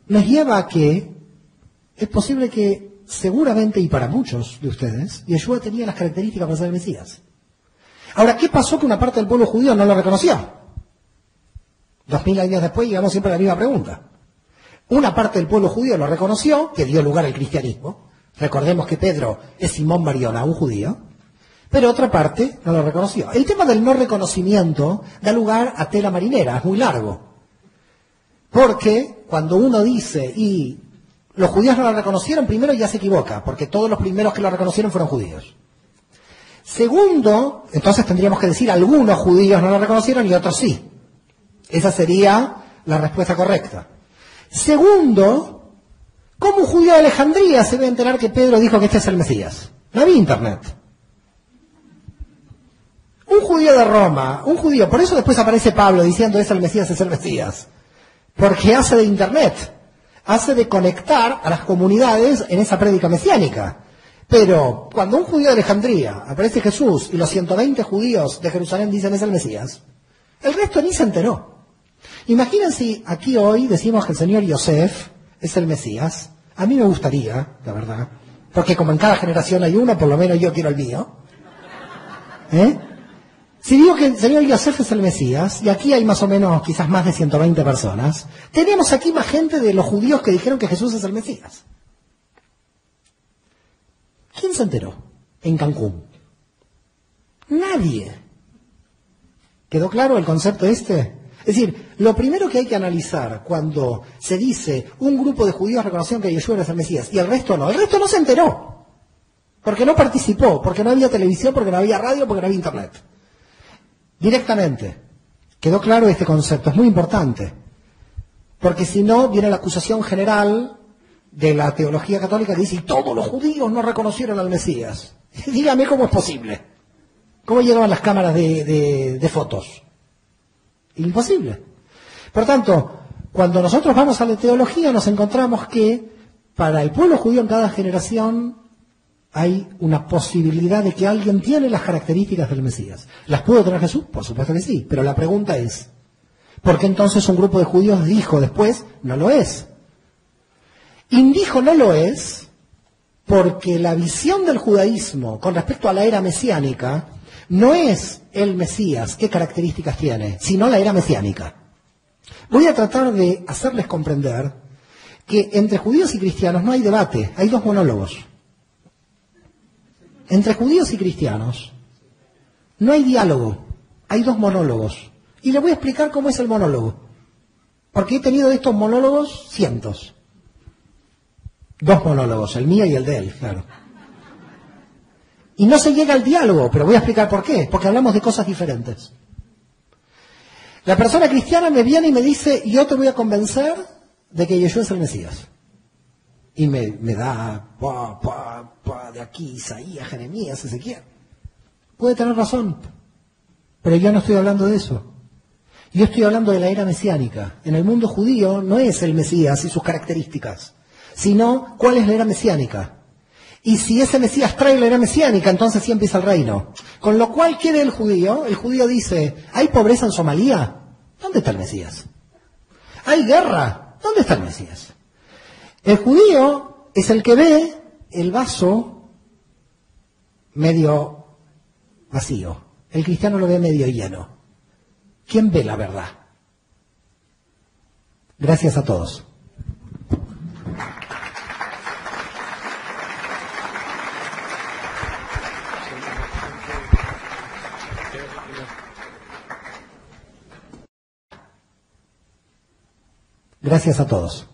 Nos lleva a que es posible que seguramente, y para muchos de ustedes, Yeshua tenía las características para ser el Mesías. Ahora, ¿qué pasó que una parte del pueblo judío no lo reconoció? 2000 años después llegamos siempre a la misma pregunta. Una parte del pueblo judío lo reconoció, que dio lugar al cristianismo. Recordemos que Pedro es Simón Mariona, un judío. Pero otra parte no lo reconoció. El tema del no reconocimiento da lugar a tela marinera, es muy largo. Porque cuando uno dice, y los judíos no lo reconocieron, primero ya se equivoca, porque todos los primeros que lo reconocieron fueron judíos. Segundo, entonces tendríamos que decir, algunos judíos no lo reconocieron y otros sí. Esa sería la respuesta correcta. Segundo, ¿cómo un judío de Alejandría se va a enterar que Pedro dijo que este es el Mesías? No había internet. Un judío de Roma, un judío, por eso después aparece Pablo diciendo es el Mesías, porque hace de internet, hace de conectar a las comunidades en esa prédica mesiánica. Pero cuando un judío de Alejandría aparece Jesús y los 120 judíos de Jerusalén dicen es el Mesías, el resto ni se enteró. Imaginen si aquí hoy decimos que el señor Yosef es el Mesías. A mí me gustaría, la verdad, porque como en cada generación hay uno, por lo menos yo quiero el mío. Si digo que el señor Yosef es el Mesías, y aquí hay más o menos quizás más de 120 personas, tenemos aquí más gente de los judíos que dijeron que Jesús es el Mesías. ¿Quién se enteró en Cancún? Nadie. ¿Quedó claro el concepto este? Es decir, lo primero que hay que analizar cuando se dice un grupo de judíos reconocieron que Yeshua era el Mesías y el resto no se enteró. Porque no participó, porque no había televisión, porque no había radio, porque no había internet. Directamente. ¿Quedó claro este concepto? Es muy importante. Porque si no, viene la acusación general de la teología católica que dice, y todos los judíos no reconocieron al Mesías. Dígame cómo es posible. ¿Cómo llegaban las cámaras de fotos? Imposible. Por tanto, cuando nosotros vamos a la teología nos encontramos que para el pueblo judío en cada generación hay una posibilidad de que alguien tiene las características del Mesías. ¿Las pudo tener Jesús? Por supuesto que sí, pero la pregunta es, ¿por qué entonces un grupo de judíos dijo después, no lo es? Y dijo no lo es porque la visión del judaísmo con respecto a la era mesiánica no es el Mesías, qué características tiene, sino la era mesiánica. Voy a tratar de hacerles comprender que entre judíos y cristianos no hay debate, hay dos monólogos. Entre judíos y cristianos no hay diálogo, hay dos monólogos. Y les voy a explicar cómo es el monólogo. Porque he tenido de estos monólogos cientos. Dos monólogos, el mío y el de él, claro. Y no se llega al diálogo, pero voy a explicar por qué. Porque hablamos de cosas diferentes. La persona cristiana me viene y me dice, yo te voy a convencer de que Yeshua es el Mesías. Y me da de aquí, Isaías, Jeremías, Ezequiel. Puede tener razón, pero yo no estoy hablando de eso. Yo estoy hablando de la era mesiánica. En el mundo judío no es el Mesías y sus características, sino cuál es la era mesiánica. Y si ese Mesías trae la era mesiánica, entonces sí empieza el reino. Con lo cual, ¿qué ve el judío? El judío dice, ¿hay pobreza en Somalia? ¿Dónde está el Mesías? ¿Hay guerra? ¿Dónde está el Mesías? El judío es el que ve el vaso medio vacío. El cristiano lo ve medio lleno. ¿Quién ve la verdad? Gracias a todos. Gracias a todos.